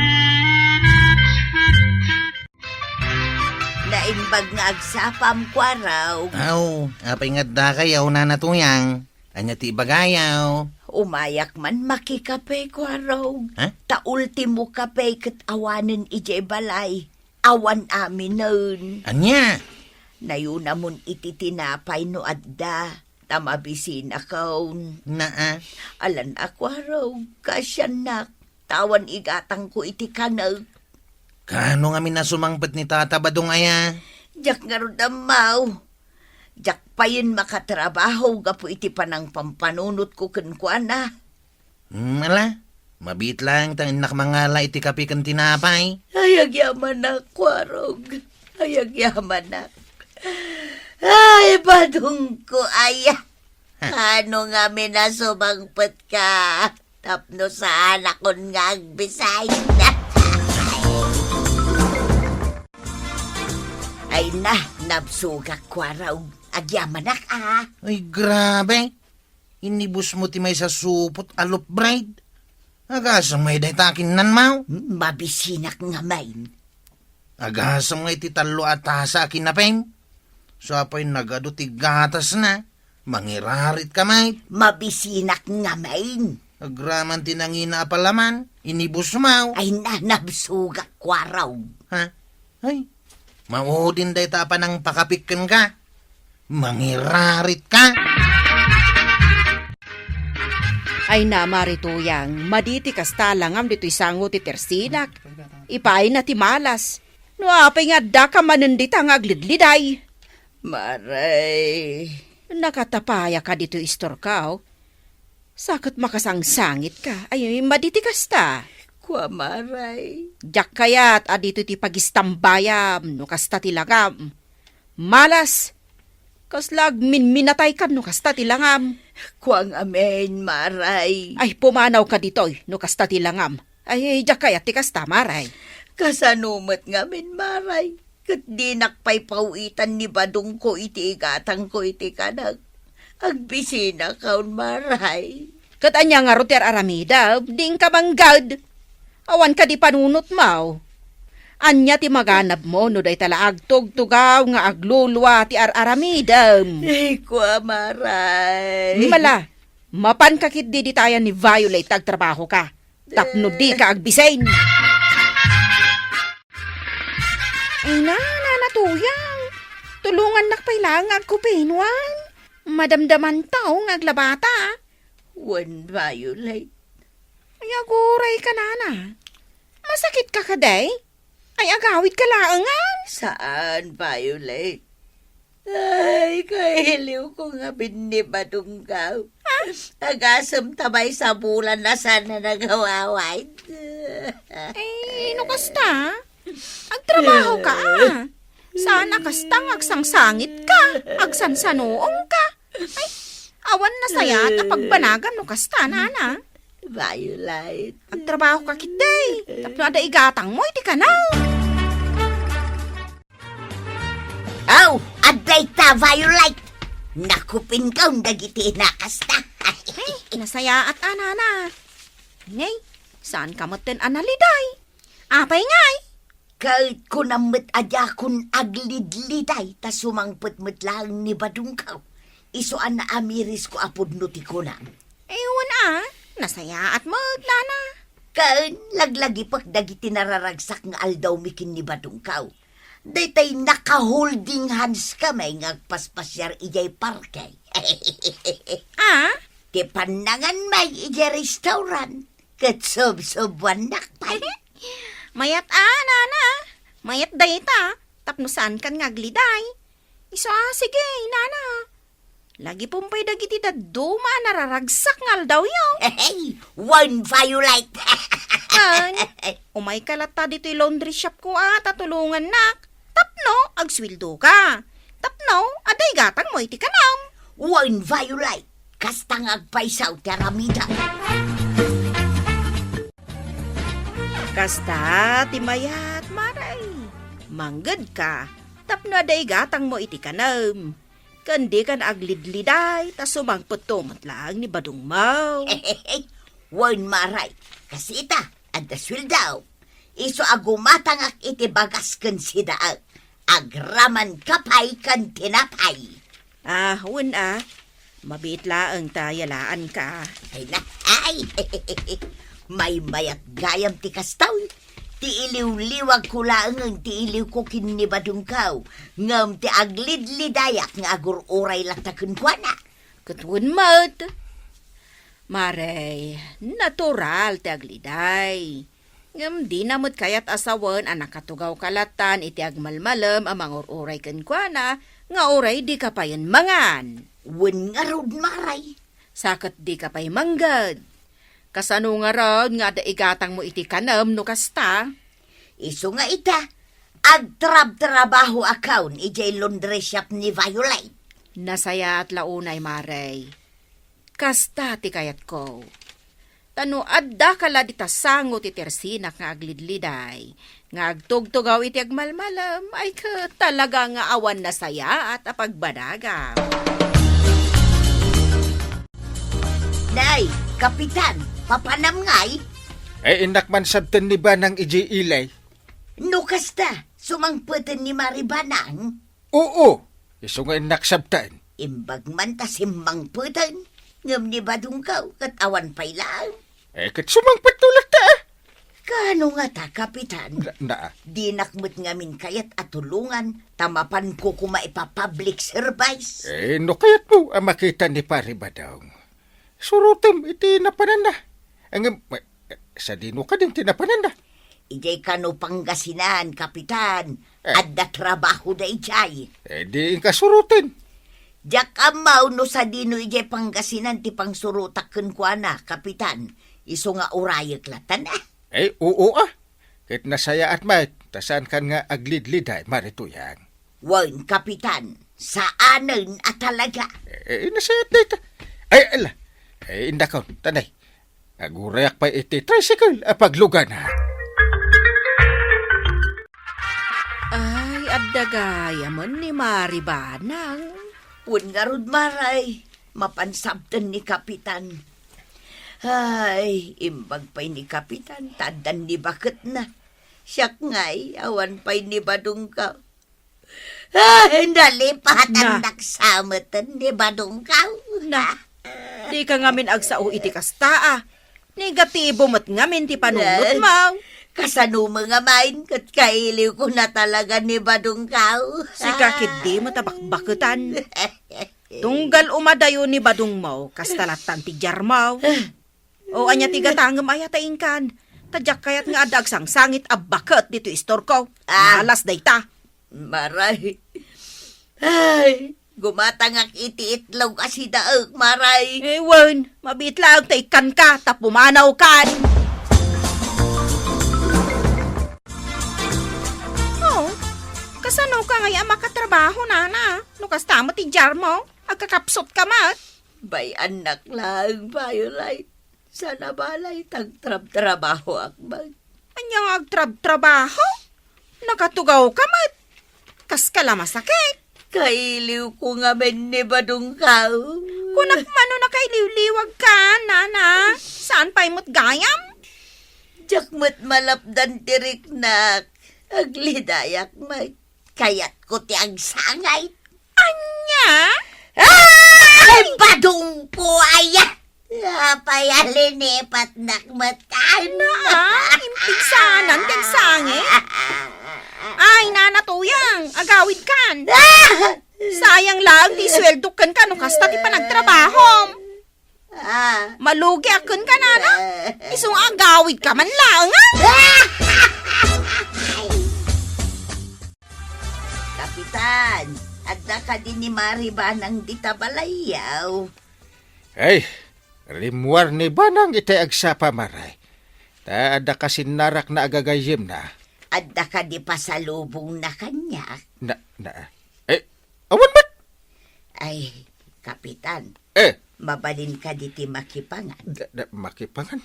Naimbag nga agsapam kwa raw. Aw, apay nga da kayaw na natuyang. Anya ti bagayaw. Umayak man makikape kwa raw. Ha? Ta ultimo kape kat awanan ije balay. Awan amin nun. Anya? Nayuna mun iti tinapay no adda. Tamabisin akaw. Naa. Alan ako raw. Kasyan nak. Tawan igatang ko iti kanag. Kano nga minasumangpet ni Tata Badong aya? Jak nga ron amaw. Jak pa yun makatrabaho. Gapo iti panang pampanunot ko kenkwana. Mala. Mabit lang tang inak mangala iti kapi kan tinapay. Ayag yaman na, kwarog. Ayag yaman na. Ay, Badung ko, aya. Ano nga minasumangpet ka? Tapno sa anak ko nga agbisay na. Ay na, nabsugak kwarog. Agyamanak Ay, grabe. Inibus mo ti may sa supot alop bride. Agasang may daytakin nan mau. Mabisinak nga main. Agasang may ti talo at tasa akin na pem. So apay nagado ti gatas na. Mangirarit ka may. Mabisinak nga main. Agraman tinangina apalaman. Inibus mau. Ay na, nabsugak kwaraw. Ha? Ay. Maudin day tapa ng pakapikkan ka. Mangirarit ka. Ay na marituyang, maditi kasta langam dito'y sango ti tersinak. Ipay na ti malas. No apay nga da ka manendita nga aglidliday. Maray. Nakatapaya ka dito istorkaw. Sakit makasangsangit ka. Ay, maditi kasta. Kwa maray. Diyak kayat adito ti pagistambayam no kasta ti langam. Malas. Kaslag minatay ka no kasta ti langam. Kuang amen, maray. Ay, pumanaw ka ditoy no kasta ti langam. Ay, diyak kayat ti kasta maray. Kasanumat nga men, maray. Kat di nakpay pawitan ni Badung ko iti igatang ko iti kanag. Agbisina kaun, maray. Kat anya nga roter aramida, ding ka banggad. Awan ka di panunot mau. Anya ti maganap mo no day tala agtog-tugaw nga aglulwa ti aramidam. Ay, kwa maray. Mala, mapan kakit di tayan ni Violet agtrabaho ka. Tapno di ka agbisain. Ay na, nanatuyang. Tulungan nakpailang agkupinwan. Madamdaman tao ng aglabata. One Violet. Ay aguray ka nana. Masakit ka kaday? Ay agawid ka laangan. Saan, Violet? Ay, kahiliw ko nga binibadunggaw. Agasam tabay sa bulan na sana nagawaway. Ay, no kasta? Agtrabaho ka Sana kastang agsangsangit ka. Agsansanoong ka. Ay, awan na saya at pagbanagam no kasta, nana. Violet. Agtrabaho ka kitday. Tapno ada igatang mo, iti ka na. Aw, aday ta, Violet. Nakupin ka dagiti nakasta. Nasaya at anana. Ngay, saan ka maten analiday? Apay ngay. Kahit ko namit adya kun aglidliday, ta sumangpet-met lang ni Badungkaw. Isuan na amiris ko apod nuti ko na. Ewan nasaya at nana. Kaan, laglagi pak dagiti nararagsak nga aldaw mikin ni Badungkaw. Daytay naka-holding hands kamay ngagpaspasyar ijay parkay. Ti panangan may ijay restaurant. Kat sob-sobuan nakpay. Mayat nana. Mayat dayta. Tapnusan kan ngagliday. Sige, nana. Lagi pumpay dagiti duma nararagsak ngal daw yaw. Hey, one Violet. Umay kalata dito laundry shop ko tatulungan nak. Tapno, agswildo ka. Tapno, aday gatang mo iti kanam. One Violet. Kastang agpaisaw teramida. Kasta, timayat, maray. Manggad ka. Tapno aday gatang mo iti kanam. Kandi kan aglidliday, tas sumangpot tumat lang ni Badong Mau. One maray. Kasita, ada swildaw. Iso agumatangak iti bagas kan sidaag. Agraman kapay kan tinapay. Mabit laang tayalaan ka. Ay na, ay. May mayat gayam ti kastaw. Ti iliw-liwag ko laang ti iliw ko kinibadungkaw. Ngam ti aglidlidayak nga agur-uray latakun kwa na. Katun mat. Maray, natural ti agliday. Ngam di namot kayat asawan anak katugaw kalatan iti agmalmalam amang uray kenkwana nga uray di kapayan mangan. Wen nga rod maray. Sakat di kapay manggad. Kasano nga rod nga da igatang mo iti kanam no kasta. Iso nga ita, agtrab-trabaho akaun ijay laundry shop ni Violet. Nasaya at launay maray. Kasta ti kayat ko. Tano adda kala dita sango ti tersinak nga aglidliday. Nga agtugtugaw iti agmalmalam ay ka talaga nga awan na saya at apagbadaga. Nay, kapitan, papanam ngay. Inak man sabten ni Banang iji ilay. No kasta, sumangpeten ni Maribanang. Oo, iso nga inak sabtan. Imbag man ta simmangpeten. Ngam ni Badungkaw, katawan pa'y lang. Kat sumangpet tulad ta. Kano nga ta, kapitan? Na. Di nakmut ngamin kayat at tulungan, tamapan ko maipapublic service. No kayat mo ang makita ni Pari Badong. Surutem iti napanan na. Sa dino ka din tinapanan na. Ijay kano Pangasinan, kapitan. Adda trabaho da ijay. Di ka surutin. Jak amaw no sa dino ijay Pangasinan ti pangsurutak kenkwana, kapitan. Iso nga urayag latan Oo Kit nasaya at may, tasan kan nga aglidliday, marituyang. Wan, kapitan, saanan at talaga. Nasaya at data. Ala. Indakaw, tanay. Agurayak pa iti tricycle, paglugan ha. Ay, addagaya man ni Maribanang. Wan nga rod maray, mapansabtan ni kapitan. Ay, imbag pa'y ni kapitan, tadan ni bakit na. Siyak nga'y, awan pa'y ni Badungkaw. Ay, nalipatan naksamatan ni Badungkaw. Di ka ngamin agsao iti kasta Negatibo mat ngamin ti panunot mo. Kasano mga main, kat kailiw ko na talaga ni Badungkaw. Si kakit di matabakbakutan. Tunggal umadayo ni Badung mo, kastalatan ti jarmaw. O anya ti gatangam ayatain kan. Tadyak kayat nga adag sang sangit abakat dito istor ko. Malas dayta. Maray. Ay, gumatangak iti-itlaw kasi daag, maray. Ewan, mabitlaw ta ikan ka, tapumanaw kan. Oh, kasano ka ngaya makatrabaho, nana? Nukas tamo ti jarmo, agkakapsot ka mat. Bay anak lang, Violet. Sana balay tagtrab-trabaho akbag. Anyang agtrab-trabaho? Nakatugaw ka mat. tas kala masakit. Kailiw ko nga men ni Badong ka. Kunak mano na kay liwliwag ka, nana. Saan pa imot gayam? Jakmat malapdan tirik nak. Aglidayak may kayat ko ti ang sangay. Anya? Ay, Badong po ayat. Payalinipat nakmatan. Impigsanan kan sangit. Ay, nana tuyang, agawid kan. Sayang lang, di sweldo kan no kasta ti panagtrabaho. Malugi akan ka, nana. Isong agawid ka man lang, Kapitan, adda ka din ni Mariba ng ditabalayaw. Ay, rimwar ni Banang iti agsapa maray. Ta ada kasi narak na agagayim na. Adda ka di pasalubong na kanya. Awan ba't? Ay, Kapitan, mabalin ka di ti makipangan. Makipangan?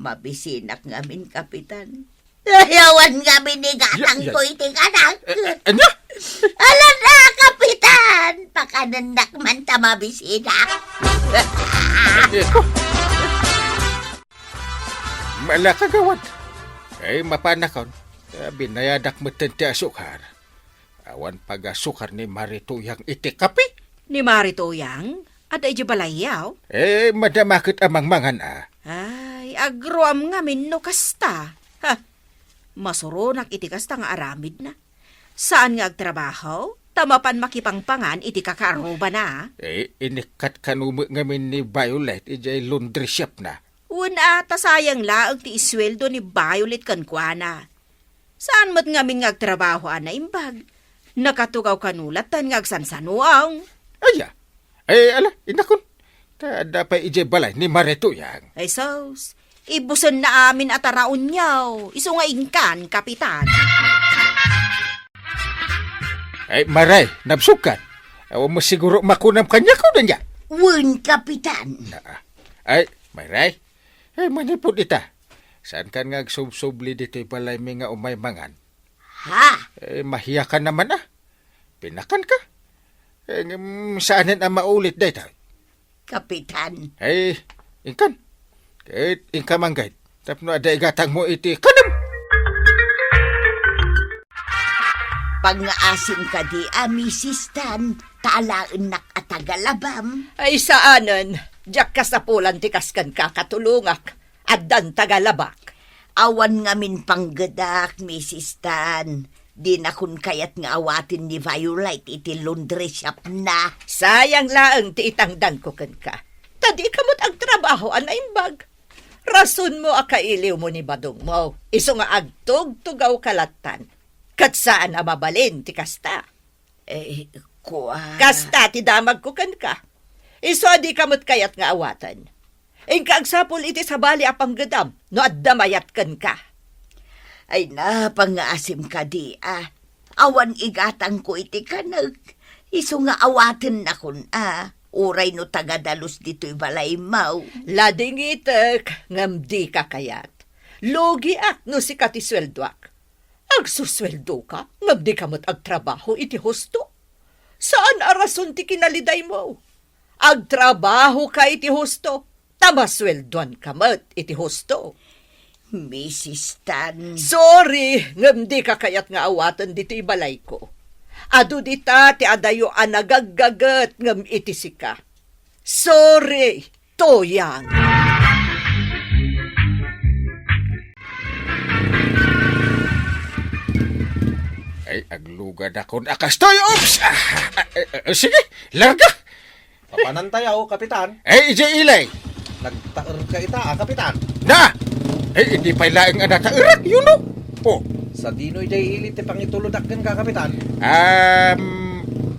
Mabisinak ngamin, Kapitan. Ayawan ngamin ni gatang to iti kanak. Anya? Alam na, Kapitan! Pakanan man ta mabisinak. Malakagawad. Ay, mapanakon. Binayadak mo ti asukar. Awan pag-asukar ni Marituyang iti kapi. Ni Marituyang, ada iji balayaw. Madamakit amang mangan Ay, agroam nga no kasta. Ha, masurunak iti kasta nga aramid na. Saan nga agtrabaho? Tamapan makipangpangan iti kakaruba na. Inikat kanumot ngamin ni Violet ijay laundry shop na. Una, tasayang laag ti isweldo ni Violet kankwana. Saan mat ngamin nga agtrabaho na imbag? Nakatugaw kanulat tan nga agsansanuang. Aya, ala, inakon. Tada pa ijay balay ni Marituyang. Ay sos, ibusan na amin at araon niyaw. Iso nga ingkan, Kapitan. Ay, maray, nabsukan. Awa mo siguro makunam kanya ko na niya. Wun, Kapitan. Ay, maray. Ay, manipod ita. Saan ka nga agsubsubli dito'y balay may nga umay mangan? Ha? Mahiya ka naman Pinakan ka. Saanin ang maulit dito? Kapitan. Ay, ingkan. Kahit ingka manggay. Tapno ada igatang mo iti kanam. Pang-aasin ka di, Mrs. Tan, talaan nak atagalabam. Ay saanan, jak kasapulan ti kaskan kakatulungak, addan tagalabak. Awan ngamin panggadak, Mrs. Tan. Di na kun kayat nga awatin ni Violet iti laundry shop na. Sayang laang ti itangdan ko kan ka. Tadi kamot ang trabaho anaimbag. Rason mo akailiw mo ni Badong mo. Iso nga agtug-tugaw kalatan. Kat saan na mabalin ti kasta. Kasta ti damag ko kan ka. Iso di kamot kayat nga awatan. Ingka agsapol iti sabali apang gadam no addamayat kan ka. Ay na, pang-aasim ka di, Awan igatang ko iti kanag. Iso nga awatin na kun, Uray no tagadalus dito'y balay mau. Lading itek, ngam di ka kayat. Logi no si katisweldoak. Agsusweldo ka, ngam di kamot agtrabaho iti husto. Saan arason ti kinaliday mo? Agtrabaho ka iti husto, tamasweldoan kamot iti husto. Mrs. Tan. Sorry, ngam di ka kayat nga awatan dito ibalay ko. Adu dita ti adayo anagaggagat ngam itisi ka. Sorry, toyang. Ay, aglugad akong akastoy. Oops! Sige, larga. Papanantayaw, Kapitan. Ay, ijay ilay. Nagtaer ka ita, Kapitan. Na! Ay, hindi pa ilaing anata irak, yun o. Oh. Sa dino'y day ilit ti pangituludak ka, Kapitan.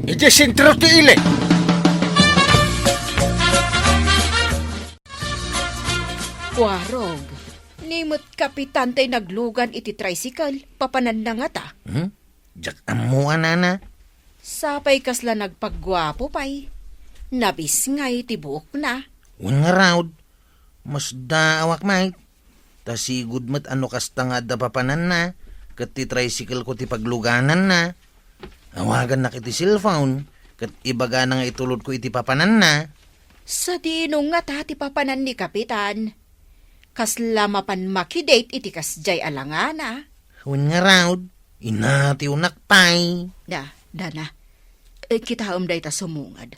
Ijay sentro ti ilay. Warog, nimot Kapitan tay naglugan iti tricycle, papanan na nga ta. Jak amuan na. Sapay kasla nagpagwapo pay. Nabis ngay tibuk na. Wan nga raud. Mas daawak may. Tasigud mat ano kasta nga da papanan na. kat ti tricycle ko ti pagluganan na. Awagan na kiti cellphone, kat ibaga na nga itulod ko iti papanan na. Sa dinong nga tati papanan ni Kapitan. Kasla mapan makidate iti kasjay alangana. Huwag nga raw, inati unak pay. Dana. Kita day ta sumungad.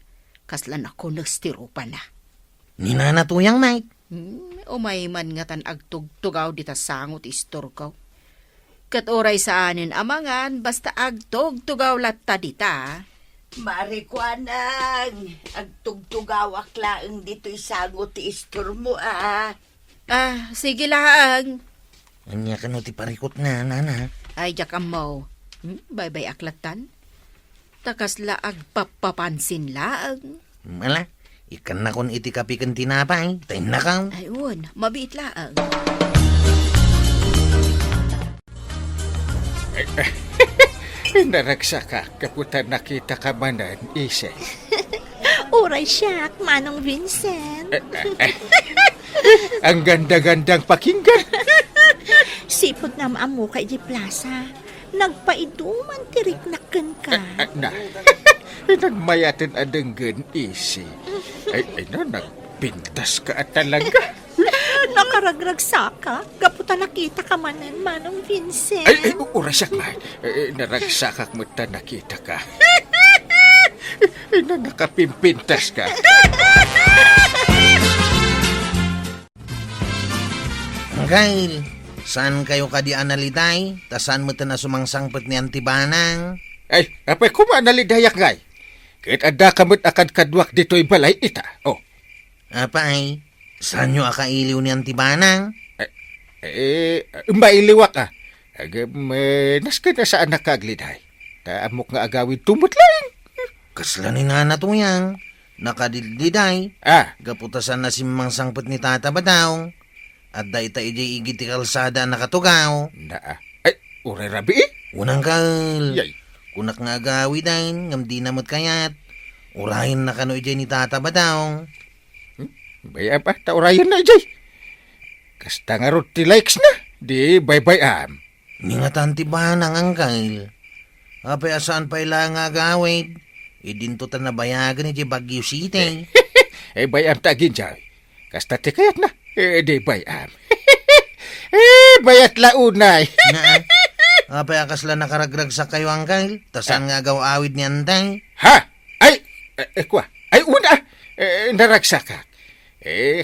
Kasla na ko nagstiro pa na. Ninanatuyang, Mike. Umay man nga tan agtugtugaw di ta sangot istorkaw. Kat oray sa anin amangan, basta agtugtugaw latta dita. Marikwanang, agtugtugawak laeng dito isangot ti istor mo Sige lang. Anya ka no ti parikot na, nana. Ay, jak amaw. Bye-bye aklatan. Takas la agpapapansin laang. Mala, ikan na kon iti kapikan tinapay. Tayo na ka. Ayun, mabiit laang. Naraksa ka, kaputan nakita ka manan, Isay. Uray siya, Manong Vincent. Ang ganda-gandang pakinggan. Sipod na maamu kay di plaza. Nagpaiduman tirik nakan ka. Na, nagmayatin adenggan, Isay. Ay, nagpintas ka at talaga. Nakaragrag saka. Kaputa nakita ka manan, Manong Vincent. Ay, urasak na. Naragsakak mo ta nakita ka. Nakapimpintas ka. Angkail, saan kayo kadi analitay? Tasan mo na sumangsangpet ni Antibanang? Ay, apay kumanalidayak ngay. Kahit ada kamot akad kadwak dito'y balay ita. Oh, Apay, saan nyo akailiw ni Antibanang? mailiwak ah. Agam, naska na saan nakagliday. Taamok nga agawin tumot lang. Kasla ni nanatuyang. Nakadildiday. Gaputasan na si mangsangpet ni Tata Badaw. At da ita ijay igiti kalsada nakatugaw. Ay, uray rabi eh. Unang kal. Yay. Kunak nga agawi dahin, ngam di namot kayat. Urahin na kano ijay ni Tata Badaw. Baya pa, taurayan na ijay. Kasta nga roti likes na. Di bye-bye am. Ningatan ti banang angkal. Apay asaan pa ilang agawid. Idinto ta na bayagan ijay Baguio City. Bayam tagin jay. Kasta ti kayat na. Di bayam. Bayat launay. Na, apay akasla nakaragrag sa kayo angkal. Tasan nga agaw awid ni Antay. Ha? Ay, kwa. Ay, una. Naragsak ka.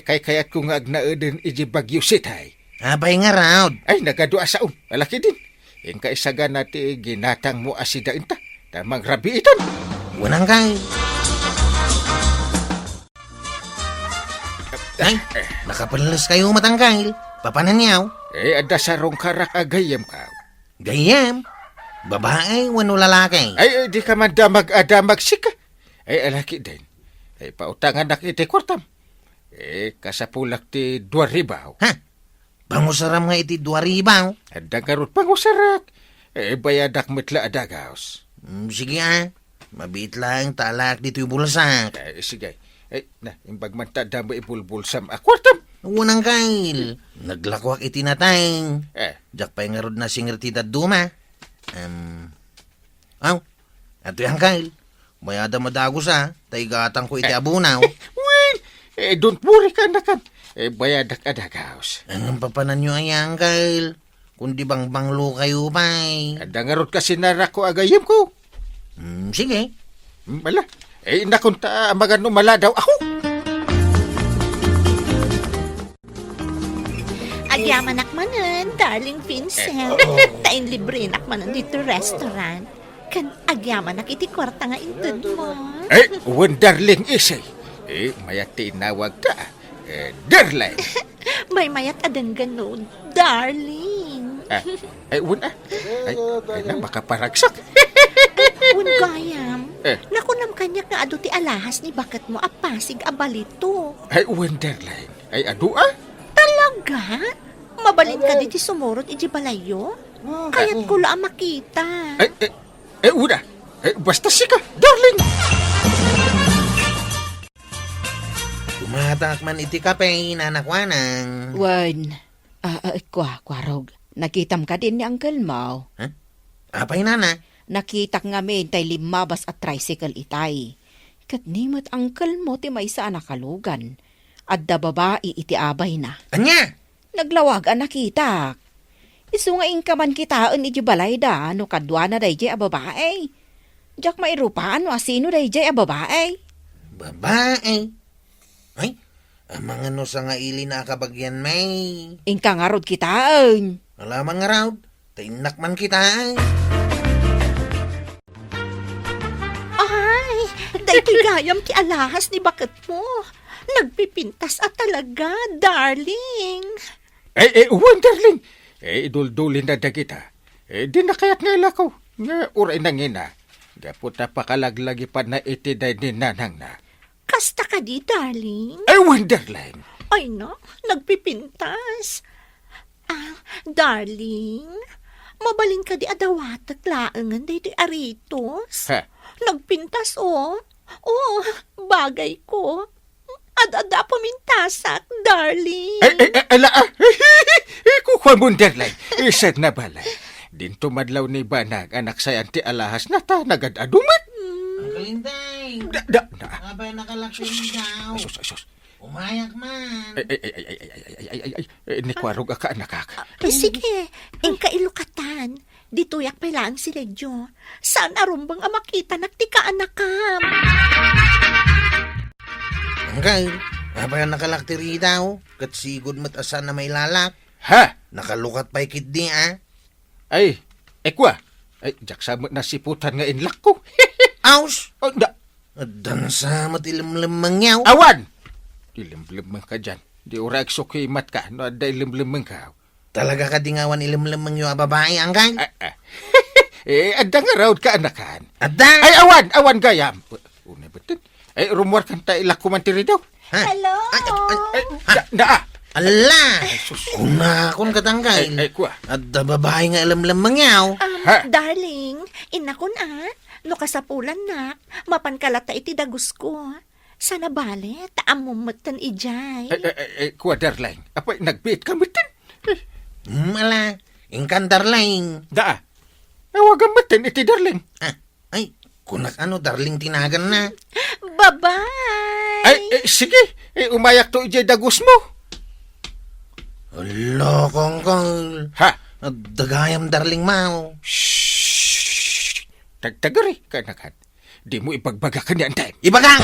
Kayat ko nga agnaudin iji Baguio City. Apay nga raw. Ay, nagadua sa Malaki din. Yung kaisaga nati ginatang mo asida inta. Tamang rabi itan. Unang kay. Ay, nakapalalas kayo matangkay. Papananyaw. Ada sarong karak agayam ka. Gayam. Babae, wano lalaki. Ay, di ka man damag sika. Ay, alaki din. Ay, pautangan na iti kwartam. Kasapulak ti 2,000. Ha? Pangusaram nga iti 2,000. Ada karot pangusarak. Bayadak mitla adagaos. Sige Mabit lang talak dito yung bulsak. Sige. Imbag man tada mo ibulbulsam akwartam. Unang kail. Naglakwak iti natang. Jak pa yung arod na singer ti daduma. Ato yung kail. Mayada madagos Taigatang ko iti abunaw. Don't worry ka na kan. Bayadak adagaos. Anong papanan nyo ayang kail? Kundi bang banglo kayo pa'y. Ada ngarot kasi narako agayam ko. Sige. Bala. Nakunta magano maladaw ako. Agyaman nakmanan, darling Vincent. Tain libre nakmanan dito restaurant. Kan agyaman nak iti kwarta nga intud mo. Darling Isay. Mayat tinawag ka. Darling. May mayat adang ganun, darling. Una. Ay, na makaparagsak. Un gayam. Nakunam kanya nga ado ti alahas ni bakat mo apasig abalito. Ay, darling. Ay, adu Talaga? Mabalin ka di sumurot iti balayo? Kaya't ko lang makita. Una. Basta sika, darling. Tumatak man iti kape, nanakwanang. Wan. Kwarog. Nakitam ka din ni Uncle Mau. Apay nana? Nakita nga min tay limabas at tricycle itay. Kat nimot Uncle mo ti may sa anakalugan. At da babae iti abay na. Anya? Naglawag ang nakita. Isu nga ingkaman kitaan iti balay da, no kadwa na dayjay a babae. Diyak mairupaan no asino dayjay a babae. Babae. Ay, amang ano sa nga ili na kabagyan may. Ingka nga rod kitaan. Alaman nga raw, tainak man kita. Ay, daytigayam ti alahas ni bakit mo. Nagpipintas at talaga, darling. Wonderling! Idul-dulin na dagita. Di na kaya't nga ilakaw. Nga uray nang ina. Gapot na pakalaglagi pa na itiday ni nanang na. Kasta ka di, darling. Wonderling! Ay no, nagpipintas. Darling, mabalin ka di adawat at laangan di aritos. Ha? Nagpintas bagay ko. Ada pamintasak, darling. Kukuha Wonderling. Isad na balay. Din tumadlaw ni Banag anak sa anti alahas na ta nagadadumat. Ang kalinday. Da. Abay nakalaksin daw. Sus. Umayak man. Ni kwarog ka anak. Sige, ingka ilukatan. Dituyak pa lang si Ledyo. Saan arumbang makita nagtika anakam? Angkay, abay nakalaktiri daw. Kat sigod matasan na may lalak. Ha? Nakalukat pa'y kidni Kwa. Jaksa mo na siputan nga inlak ko. Aus! Da. Dansa matilimlim mangyaw. Awan! Ilimlim ka dyan. Di ura eksokimat ka. No, ada ilimlim ka. Talaga ka dingawan ilimlim mangyaw babae, angkay? Ada nga raw ka anakan. Ada! Awan gayam. Una betul. Rumor kan ta ilak kumantiri daw. Hello? Ala! Kuna akong katangkay. Kwa. Ada babae nga ilimlim mangyaw. Ha? Darling, inakon no kasapulan na, mapankalata iti dagus ko. Sana bale, taamumatan ijay. Kwa darling. Apa nagbit ka mitin? Ala, ingkan darling. Da. Awagan mitin iti darling. Ay, kunak ano darling tinagan na. Bye-bye! Sige. Umayak to ijay dagus mo. Ala, kongkol. Ha? Dagayam darling mau. Shhh! Tagtagari ka nakan. Di mo ipagbaga ka niyan time. Ibagang!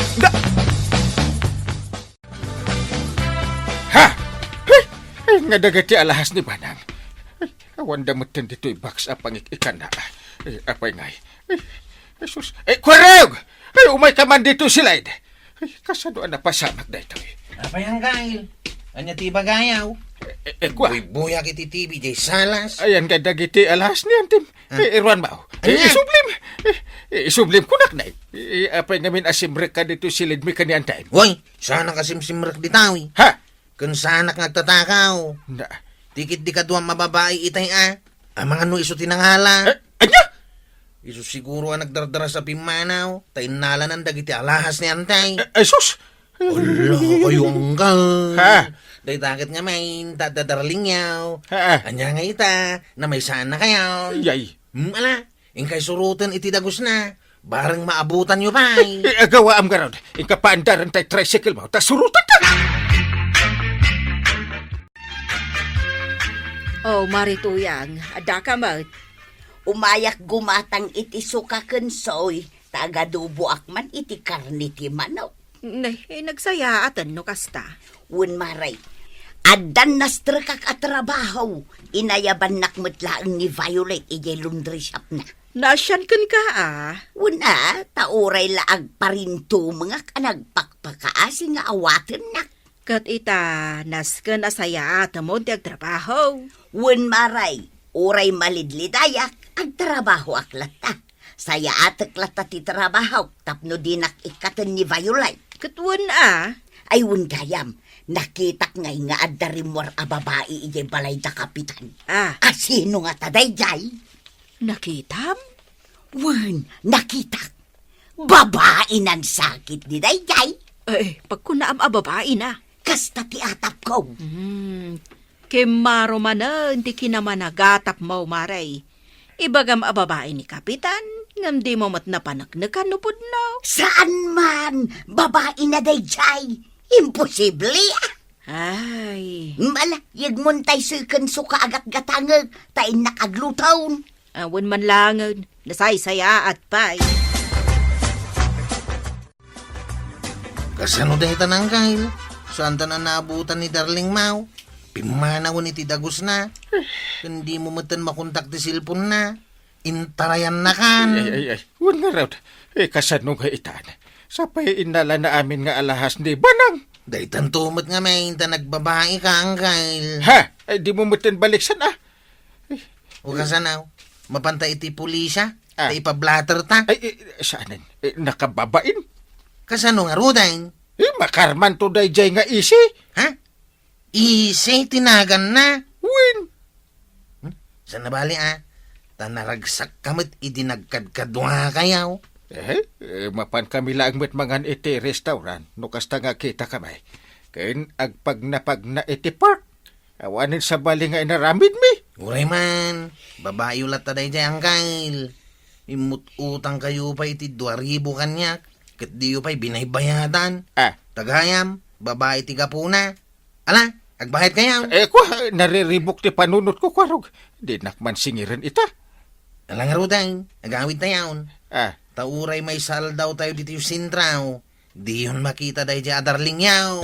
Ha? Ay, nga dagati alahas ni Banang. Ay, awan damutin dito i-box up ang ikan na. Ay, apay ngay. Ay, Jesus. Kwarog! Ay, umay ka man dito sila. Ay, kasadoan na pasamak na ito. Apa yang kail? Anya tiba gayaw. Kwa. Buyak iti TV jay salas. Ayan ka dagiti alahas niyan, Tim. Irwan ba? Anya? Isublim kunak na. Apay namin asimrek ka dito silid mi kanian time. Woy, sana kasimsimrek ditawi. Ha? Kun sana nagtatakaw. Na. Tikit di kaduang mababae itay Amang ano iso tinanghala. Anya? Iso siguro ang nagdardara sa pimanaw. Tainala ng dagiti alahas ni antay. Ay, sus! Ala, kayo anggal. Ha? Day takit nga may dadadarling yaw. Ha? Anya nga ita, na may sana kayaw. Yay! Ala, ingkay surutan iti dagos na. Barang maabutan nyo pa. Agawa am garod. Ikapaandaran tayo tricycle mo. Ta surutan ta! Oh, marituyang. Ada ka mat. Umayak gumatang iti sukaken soy. Tagadubo akman iti karni ti manok. Nagsaya atan no kasta. Wun maray. Adan nastrekak at trabaho. Inayaban nakmutlaang ni Violet ijay laundry shop na. Nasyan kan ka Una, tauray laag parinto mga kanagpakpakaasi nga awaten na. Kat ita, naskan asaya atan mo di agtrabaho. Wun maray, uray malidlidayak ang trabaho aklata. Saya atak lata ti trabaho tapno dinak ikatan ni Violet. Katwan Ay wun gayam, nakitak ngay nga adarimwar a babae ijay balay da kapitan. Sino nga taday jay? Nakitam? Wun, nakitak. Babae nan sakit ni dayjay. Pag kunaam a babae na. Kasta ti atap ko. Kimaro mana, hindi kinamanagatap mo, Maray. Ibagam a babae ni Kapitan, ngam di mo mat napanaknakan no pudno. Saan man? Babae na day, Jay. Imposible, ah. Ay, Mala, yagmon tay sukan suka agat gatangag, tay nakaglutawn. awan man langan, nasaysaya at pay. Kasano dahi tanang kail? Saan ta na naabutan ni Darling Mau? Pimanaw ni ti Dagos na. Hindi mo matan makontak ti silpon na. Intarayan na kan. Ay. Huwag nga raw. Kasano nga itan. Sapay inala na amin nga alahas ni Banang. Dahi tantumot nga may ta nagbabae ka ang kail. Ha? Ay, di mo mutin baliksan ah. O kasanaw? Mapantay iti pulisya? Ah. Ta ipablatter ta? Ay, saanin? Nakababain? Kasano nga rudain? Makarman to day jay nga isi. Ha? Isi tinagan na. Win. Sa nabali tanaragsak kamit idinagkadkadwa kayaw. Mapan kami lang met mangan iti restaurant. No kasta nga kita kamay. Kain agpag na iti park. Awanin sa bali nga inaramid mi. Uray man, babae ulat taday jay ang kail. Imut utang kayo pa iti 2,000 kanyak. Kat diyo pa'y binaybayadan. Tagayam, babae tiga puna. Ala, agbayad kayaw. Kwa, nariribok ti panunot ko kwarog. Di nakman singiran ita. Ala nga ruday, agawid tayaw. Ah, Tauray may sal daw tayo dito yung sintraw. Di yun makita dahi jay adarling yaw.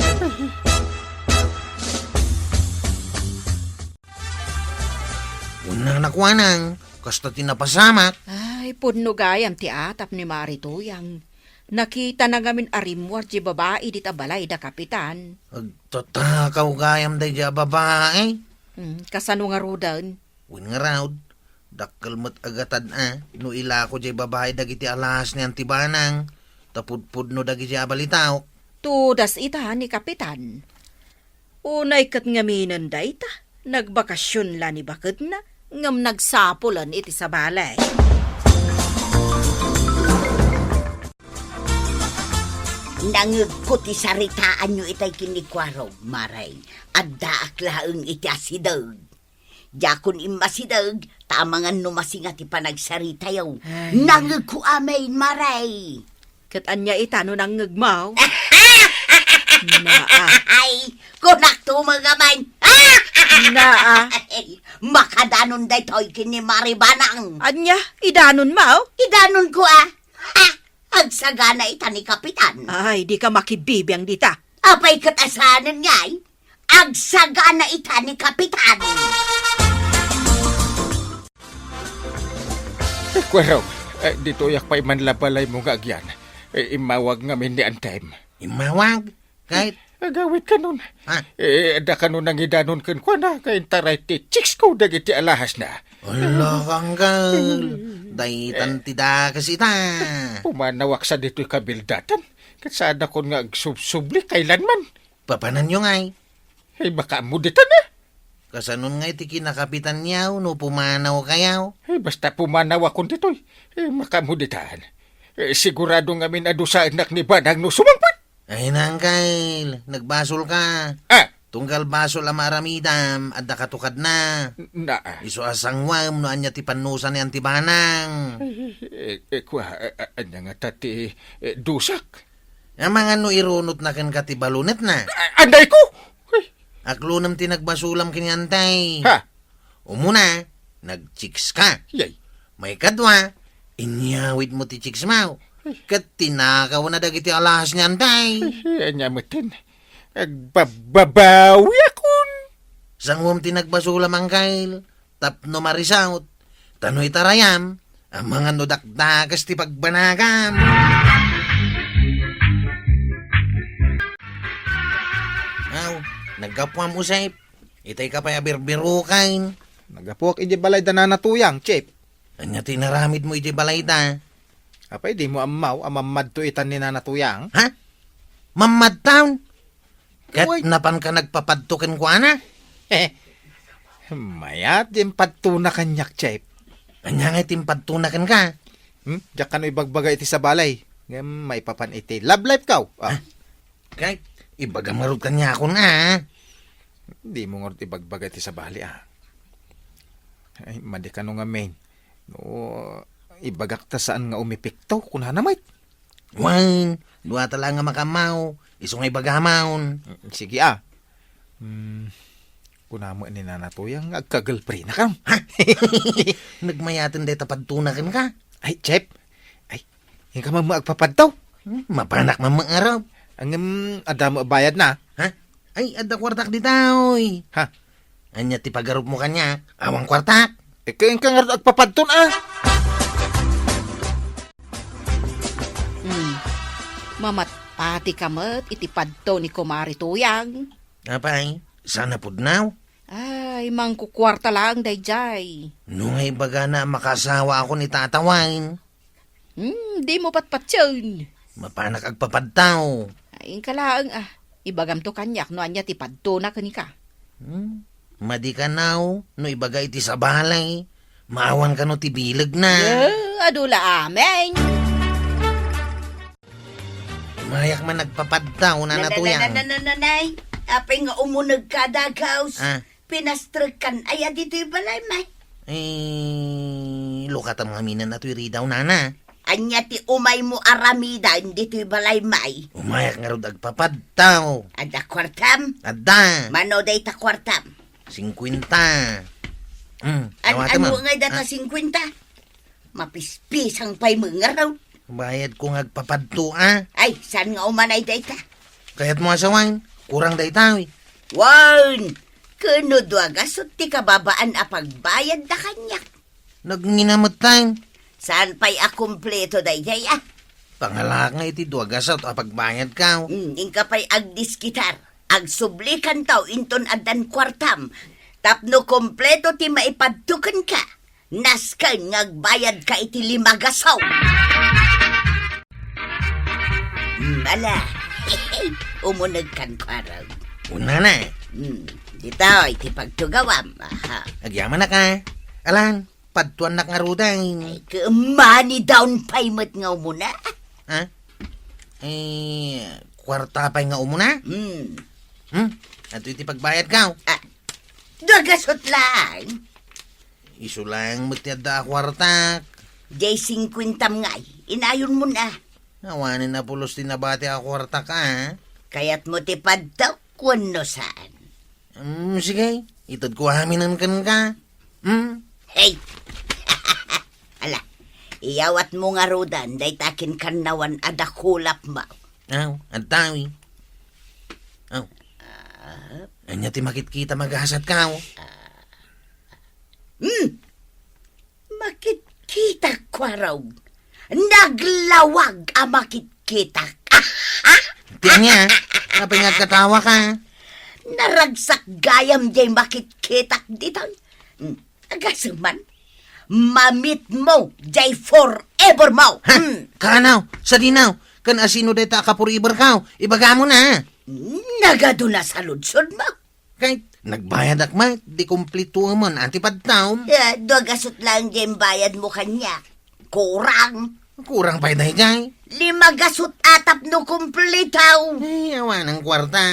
Unang nakwanang, kasta tinapasamak. Ay, pudno gayam ti atap ni Marituyang. Nakita na ngamin arimwar di babae di tabalay da Kapitan. Agtatakaw gayam dahi jay babae. Kasano nga rudan? Win nga raw, dakkel mo't agatad no ila ko jay babae dagiti alas ni antibanang, tapudpud no dagiti abalitaw. Tudas ita ni Kapitan. Unay kat ngaminan da ita. Nagbakasyon la ni bakit na. Ngam nagsapulan iti sa balay. Nangagkuti saritaan nyo itay kinikwaro, Maray. Adda aklaang iti asidag. Yakon imasidag, tamangan numasinga ti panagsarita yaw. Nangagkuamay, Maray. Kat anya ita no nang ngagmaw. Ay, kunak tumagaman. Naa. Ay, makadanon day toy kini Maribanang. Anya, idanon mao? Idanon ko agsagana ita ni Kapitan. Ay, di ka makibibiyang dita. Apay katasanan nga'y, agsagana ita ni Kapitan. Kwarog, dito yak pa'y manlabalay mo nga agyan. Imawag nga min ni Antime. Imawag, kahit, Agawit ka nun. Ha? Da ka nun ang idanon kan kwa na. Kain taray ti chicks ko dagiti alahas na. ala kanggal, daitan tida kasita. Pumanawak sa dito'y kabildatan. Kasaan ako nga agsubsubli kailanman. Papanan nyo ngay, Ay baka muditan na. kasanon ngay ti kinakapitan niyaw no pumanaw kayaw. Ay basta pumanaw akong dito'y. Makamuditan. Sigurado nga minado sa anak ni Banang no sumangpat. Ay nangkail, nagbasol ka. Tunggal basol ang maramidam at nakatukad na. Na. Iso asangwam no anya ti panusan ni antibanang. Kwa, anya nga tati dusak. Ang mga no irunot na kan kati balunet na. Anday ko! Aklunam ti nagbasulam kinyantay. Ha? Umuna, nagchiks ka. Yay. May kadwa, inyawit mo ti chiks mau. Kat tinakaw na dagiti alahas nyantay. Anya matin. Agbababawi akon. Sangwam ti nagbasulam ang kail. Tapno marisaut. Tano'y tarayam. Ang mga nodakdakas ti pagbanagam. Aw, nagkapwam usay. Itay ka pa birbirukain. Nagapuak iji balay da na natuyang, Chip. Anya tinaramid mo iti balayta. Apay di mo amaw, amamad to itan ni nanatuyang. Ha? Mamad town? Kat Uy. napan ka nagpapadtukin ko na? Mayat din patuna kanyak, Chip. Anya nga timpadtunakan ka? Diyak ka no ibagbagay iti sa balay. Ngam may papan iti. Love life kaw. Kahit ibaga marod ka niya ako na. Di mo nga ibagbagat sa bali Ay, madi ka no nga main. No, ibagak ta saan nga umipikto, kuna na mate. Wan, duwa tala nga makamaw. Iso nga ibagamawon. Sige kuna mo ni nanatuyang agka-girlfriend na kam. Nagmayatan day tapadtunakan ka. Ay, Chep. Ay, hindi ka magpapadtaw. Mapanak mamang Ang ada mo bayad na. Ha? Ay, ada kwartak di taoy. Ha? Anya ti pagarup mo kanya. Awang kwartak. Ikaw ka nga agpapadton Mamat pati kamat itipad to ni Kumari Tuyang. Apay, sana pudnaw. Ay, mangkukwarta lang dayjay. Nung ay baga na makasawa ako ni tatawain. Di mo patpatyon. Mapanak agpapadtaw. Ay, kalaang ibagam to kanyak no anya tipad to na kanika. Madi ka now, no ibaga iti sa balay. Maawan ka no ti bilag na. Adula amen. Mayak man nagpapadtaw na natuyang. Nanay, apay nga umunag ka dagaws. Pinastrek kan aya dito yung balay, may. Lukatam nga minan na tuy daw nana. Anya ti umay mo aramida, dito yung balay, may. Umayak nga rod agpapadtaw. Ada kwartam, Ada, mano day ta kwartam. 50. Ano nga data 50? Mapispisang pay mga raw. Bayad ko nga agpapadto Ay, saan nga umanay day ta? Kaya't mo asawain, kurang day tawi. Wan! Kuno duagasot ti kababaan apagbayad da kanyak. Nagnginamot tayo. Saan pa'y akumpleto day Pangalak nga iti duagasot apagbayad ka. Ingka pa'y agdiskitar. Agsublikan taw inton adan kwartam. Tapno kompleto ti maipadtukan ka. Naskan ngagbayad ka iti 5 gasaw. Bala. Umunag kan kwaraw. Una na. Dito, iti pagtugawam. Agyaman na ka. Alan, padtuan na nga rudain. Money down payment nga umuna. Ha? Kwarta pa nga umuna? Ato iti pagbayad ka. Duagasot lang. Iso lang magtiada kwarta. Jay 50 ngay. Inayon mo na. Awanin na pulos tinabati ako kwarta ka, ha? Kaya't mo tipad daw kung no saan. Sige, itod ko haminan kan ka. Hey! Ala, iyawat mo nga rodan, day takin kanawan adakulap mo. Aw, ang tawi. Aw. Anya ti makit-kita maghasat ka, Makit-kita ko raw. Naglawag ang makit-kita. Tiyan niya, napay nga katawa ka. Naragsak gayam jay makit-kita dito. Agasuman, mamit mo jay forever mo. Kanaw, sa dinaw, kan asino day ta kapuriber ka, ibaga mo na. Nagado na sa ludsod mo. Kahit nagbayad akma, di kumplito mo na antipadtaw. Duagasot lang jay bayad mo kanya. Kurang. Kurang pa day jay. 5 gasot atap no kumplitaw. Ay, awa ng kwarta.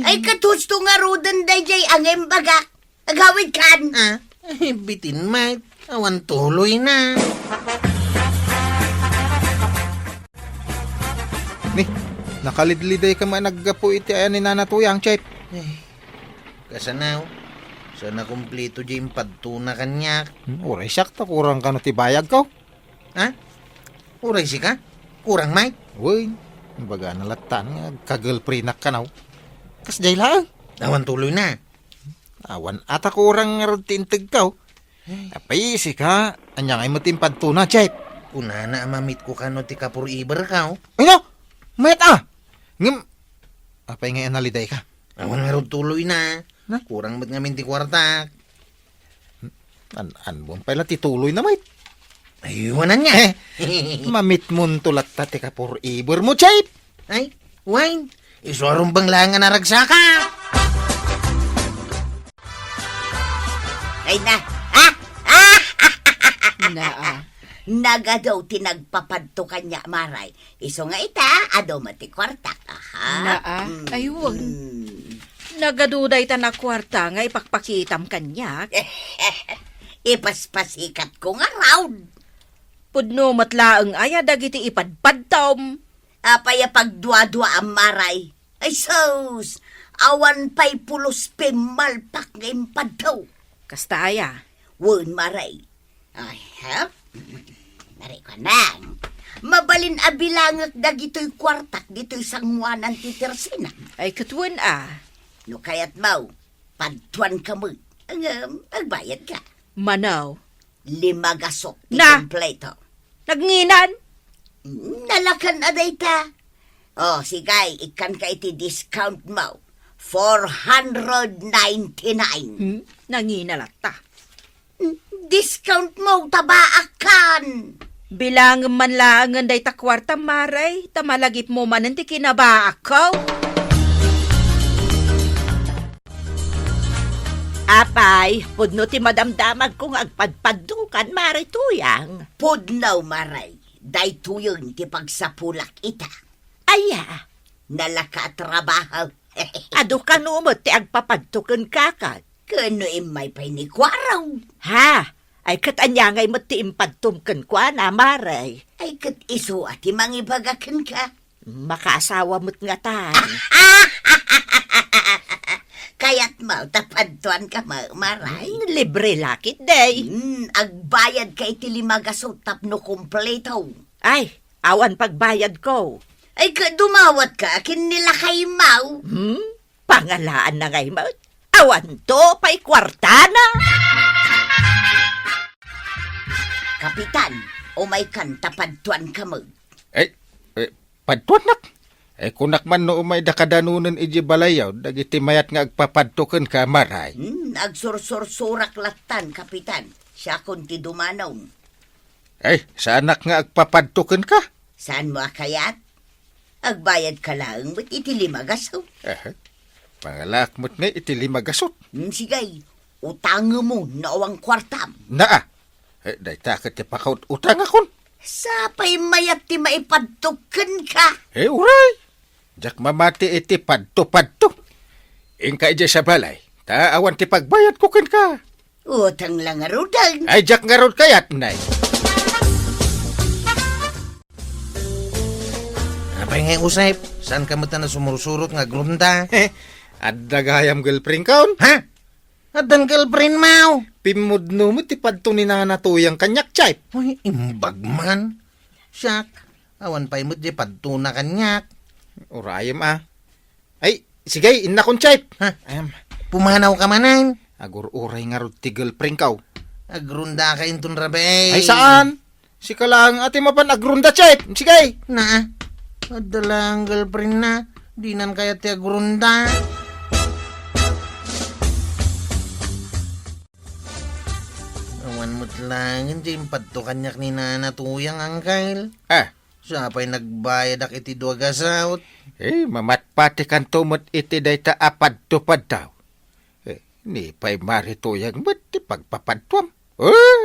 Ay katusto nga rodan day jay ang embaga. Agawid kan. Bitin mate, awan tuloy na. Ni, nakalidliday ka man naggapo iti ayan ni nanatuyang, Chep. Kasanaw, sana kumplito jay padtuna kanyak. Uray sakta, kurang ka no tibayag ko. Ha? Uray si ka? Kurang mate? Uy, baga nalatan nga, kagirlfriend ka naw. Kasjay lang. Awan tuloy na. Awan ata kurang nga ron tintag ka. Apay si ka, anyang ay matimpad to na, Chep. Una na mamit ko kano ti kapur iber ka. Ay no, mayat Ngam, apay nga analiday ka. Awan nga ron tuloy na. Kurang ba't nga minti kwarta? Buwan pala tituloy na, mate. Ayuwanan niya. Mamit mon tulat ta ti kapur ibor mo, Chep. Ay, wine. Isuarong bang lang nga naragsaka. Ay na. Nagadaw tinagpapadto kanya maray. Iso nga ita, ado mati kwartak. Ayun. Nagaduday ta na kwarta nga ipakpakitam kanya. Ipaspasikat ko nga round. Pudno matlaang aya dagiti ipadpadtom. Apaya pagdwa-dwa ang maray. Ay sus, awan pa'y pulos pimalpak nga impadtaw. Kasta aya. Wun maray. Ay, ha? Maray ko nang. Mabalin abilangak dagito'y kwartak dito'y sangwanan ti Tersina. Ay katwan No kaya't mau, padtuan ka mo. Ang agbayad ka. Manaw. 5 gasok ti Na! kompleto. Nagnginan. Nalakan aday ta. Oh, sigay, ikan ka iti discount mo. 499. Nanginalat ta. Discount mo, tabaakan. Bilang man laangan day ta kwarta maray, tamalagip mo man ti kinabaakaw. Apay, pudno ti madamdamag kung agpadpadukan maray tuyang. Pudnaw maray, day tuyon ti pagsapulak ita. Aya, Nalakatrabaho. ado ka numot ti agpapadtukan kakad. Kano imay pa'y ni kwaraw. Ha, ay katanyangay mo ti impadtumkan kwa na maray. Ay kat iso at imangibagakan ka. Makaasawa mo't nga tan. Kaya't mau tapadtuan ka maray. Libre lakit day. Agbayad kay ti 5 gasot tapno kompleto. Ay, awan pagbayad ko. Ay dumawat ka, kinilakay mau. Pangalaan na ngay mo. Awan to, pa'y kwartana. Kapitan, umay kan tapadtuan ka mo. Padtuan nak. Kunak man no umay da kadanunan iji balayaw, dagiti mayat nga agpapadtukan ka maray. Agsursur-surak latan, kapitan. Siya kunti dumanaw. Sa anak nga agpapadtukan ka? Saan mo akayat? Agbayad ka lang, ba't iti 5 gasot? Pangalak mo't nga iti 5 gasot. Sigay, utang mo na awang kwartam. Naa. Day takot ti pakaut utang akon. Sapay mayat ti maipadtukan ka. Uray. Jak mamati iti padto-padto. Ingka ije sa balay. Taawan ti pagbayad ko ken ka. Utang lang arudan. Ay jak ngarod kayat, nay. Apay nga usay, saan ka mo na sumursurot nga grunda? At dagayam girlfriend kaon. Ha? Adan girlfriend mau. Pimudno mo ti padto ni nanatuyang kanyak chayp. Uy, imbag man. Siyak, awan pa'y mo't di padtuna kanyak. Urayam Ay, sige, ina kon chayp. Ha? Pumanaw ka manan. Agur-uray nga rod ti girlfriend kaw. Agrunda ka intun rabe. Ay, saan? Si kalang ati mapan agrunda chayp. Sige. Na, adalang girlfriend na. Di nan kaya ti agrunda. Awan mo't lang, hindi padto kanyak ni nanatuyang angkail. Siya pa'y nagbayad ak iti 2 gasawt. Mamatpati kan tumot iti day ta apad-tupad daw. Ni pa'y marituyang mat ti pagpapadtuam.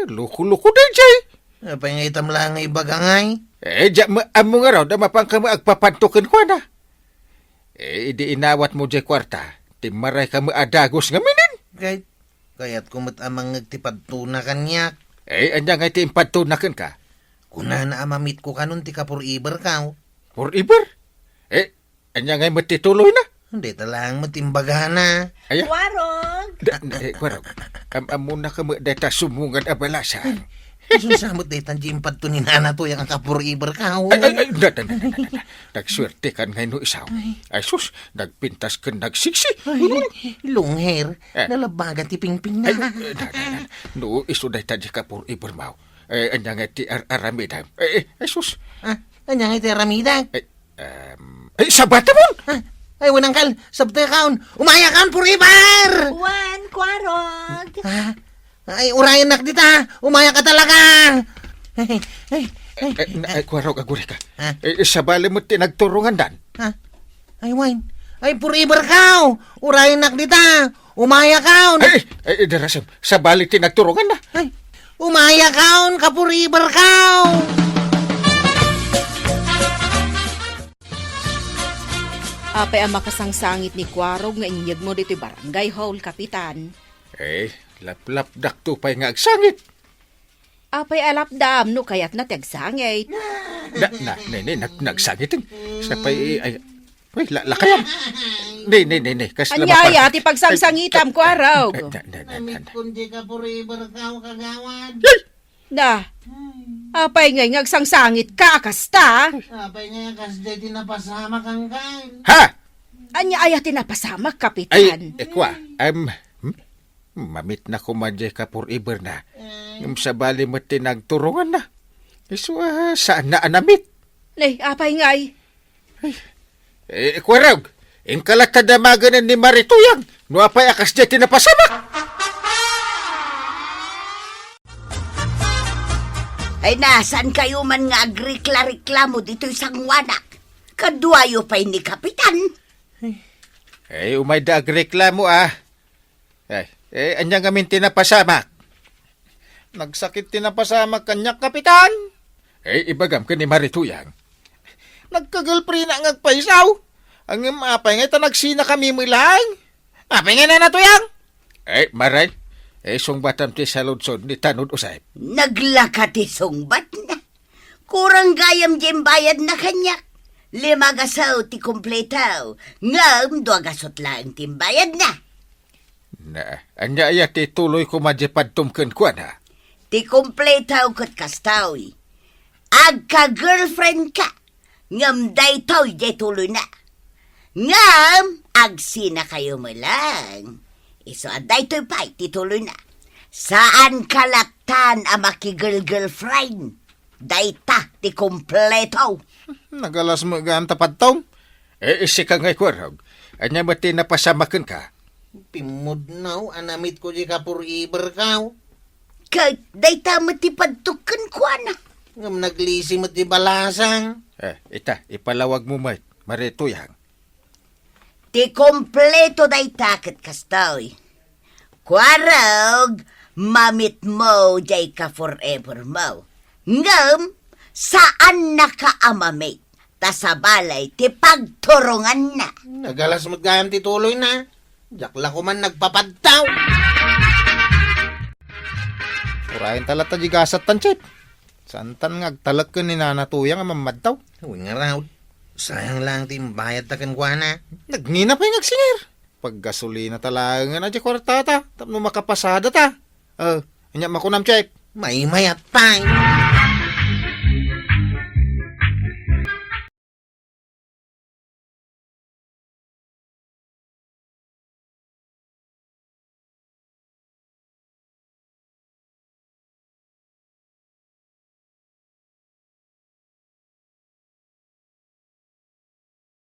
Luko-luko day jay. Apay nga itam lang nga ibagangay. Amo nga raw, damapang ka mo agpapadtukin ko na. Idi inawat mo jay kwarta, ti maray ka mo adagos nga minin. Kaya't kumot amang nagtipadtuna kanyak. Anya nga iti impadtunakan ka. Kuna na amamit ko kanon ti kapur iber ka. Forever? Anya nga matituloy na. Hindi talang matimbagana. Warog! Warog, amo na ka mo data sumungan abalasan. Susamot day tanjim padto ni nana to yung kapur iber ka. Nagswerte kan ngayon no isaw. Ay sus, nagpintas ka nagsiksi. Lungher, nalabagan ti pingping na. No, iso day tanji kapur iber mau. Anya nga ti aramidam. Ay sus. Anya nga ti aramidam? Sabata mo! Ay, wanang kal, sabta kaon. Umaya kaon pur iber! Wan, kwarog! Ay, urayan nak dita. Umaya ka talaga. Kwarog, aguri ka. Sabali mo tinagturungan dan. Ay, wine. Ay, pur iber ka. Urayan nak dita. Umaya kaon. Darasam, sabali tinagturungan na. Ay, umaya kaon, kapur iber ka. Apay ang makasangsangit ni Kwarog nga inyag mo dito barangay hall, Kapitan. Laplap dakto pa'y nga agsangit. Apay alapdam no kayat na tagsangit. Nagsangit. Sa pa'y, lakayan. Ni, kas Anyaya, ti pagsangsangitam, Kwarog. Amit kundi ka forever kao kagawad. Na, apay ngay ngagsangsangit ka, kasta. Apay nga kasday tinapasama kang kain. Ha! Anyaya tinapasamak, Ay, Kapitan. ekwa, mamit na kumadya ka forever na. Yung sa bali mo tinagturungan na. Iso, saan na anamit? Nay, apay ngay. Kwarog, yung kalatadamagan ni Marituyang, no apay akas dya tinapasama. Ay nasan kayo man nga agrikla-reklamo dito isang wanak? Kaduayo pa'y ni Kapitan. Umay da agreklamo anya ngamin tinapasamak. Nagsakit tinapasamak kanya, Kapitan. Ibagam ka ni Marituyang. Nagkagalpri na ngagpaisaw. Ang apay nga ito nagsina kami milang. Apay nga na natuyang. Maray. Sungbatam ti sa lunsod ni Tanod Usay. Naglakati sungbat na. Kurang gayam jem bayad na kanya. 5 gasaw ti kumpletaw. Ngam 2 gasot lang timbayad na. Anya ayat ti tuloy ko madyapadtumken ko na. Ti kumpletaw kat kastawi. Agka-girlfriend ka. Ngam daytaw jay tuloy na. Ngam agsina kayo mo lang. Iso aday to'y pa'y tituloy na. Saan kalatan ang makigirl-girlfriend? Dayta ti kompleto. Nagalas mo gaan tapadtom. Isi ka ngay Kwarog. Anya mo tinapasamaken ka. Pimod now, anamit ko di ka forever kao. Kahit dayta matipadtukan ko na. Ngam naglisi mo di balasang. Ipalawag mo Marituyang. Ti kompleto dayta kat kastoy. Kwarog, mamit mo jay ka forever mo. Ngam, saan nakaamamit? Tasabalay, ti pagturungan na. Nagalas mo't gayam tituloy na. Jakla ko man nagpapadtaw. Urahin talata di gasat tancit. Santan ngagtalag ka ni Nanatuyang ang mamadtaw. Uy nga raw. Sayang lang timbayad takan kwa na. Nagngina pa yung agsingir. Pag gasolina talaga nga na di kwartata. Tapno makapasada ta. Anya makunam check. May mayat pa.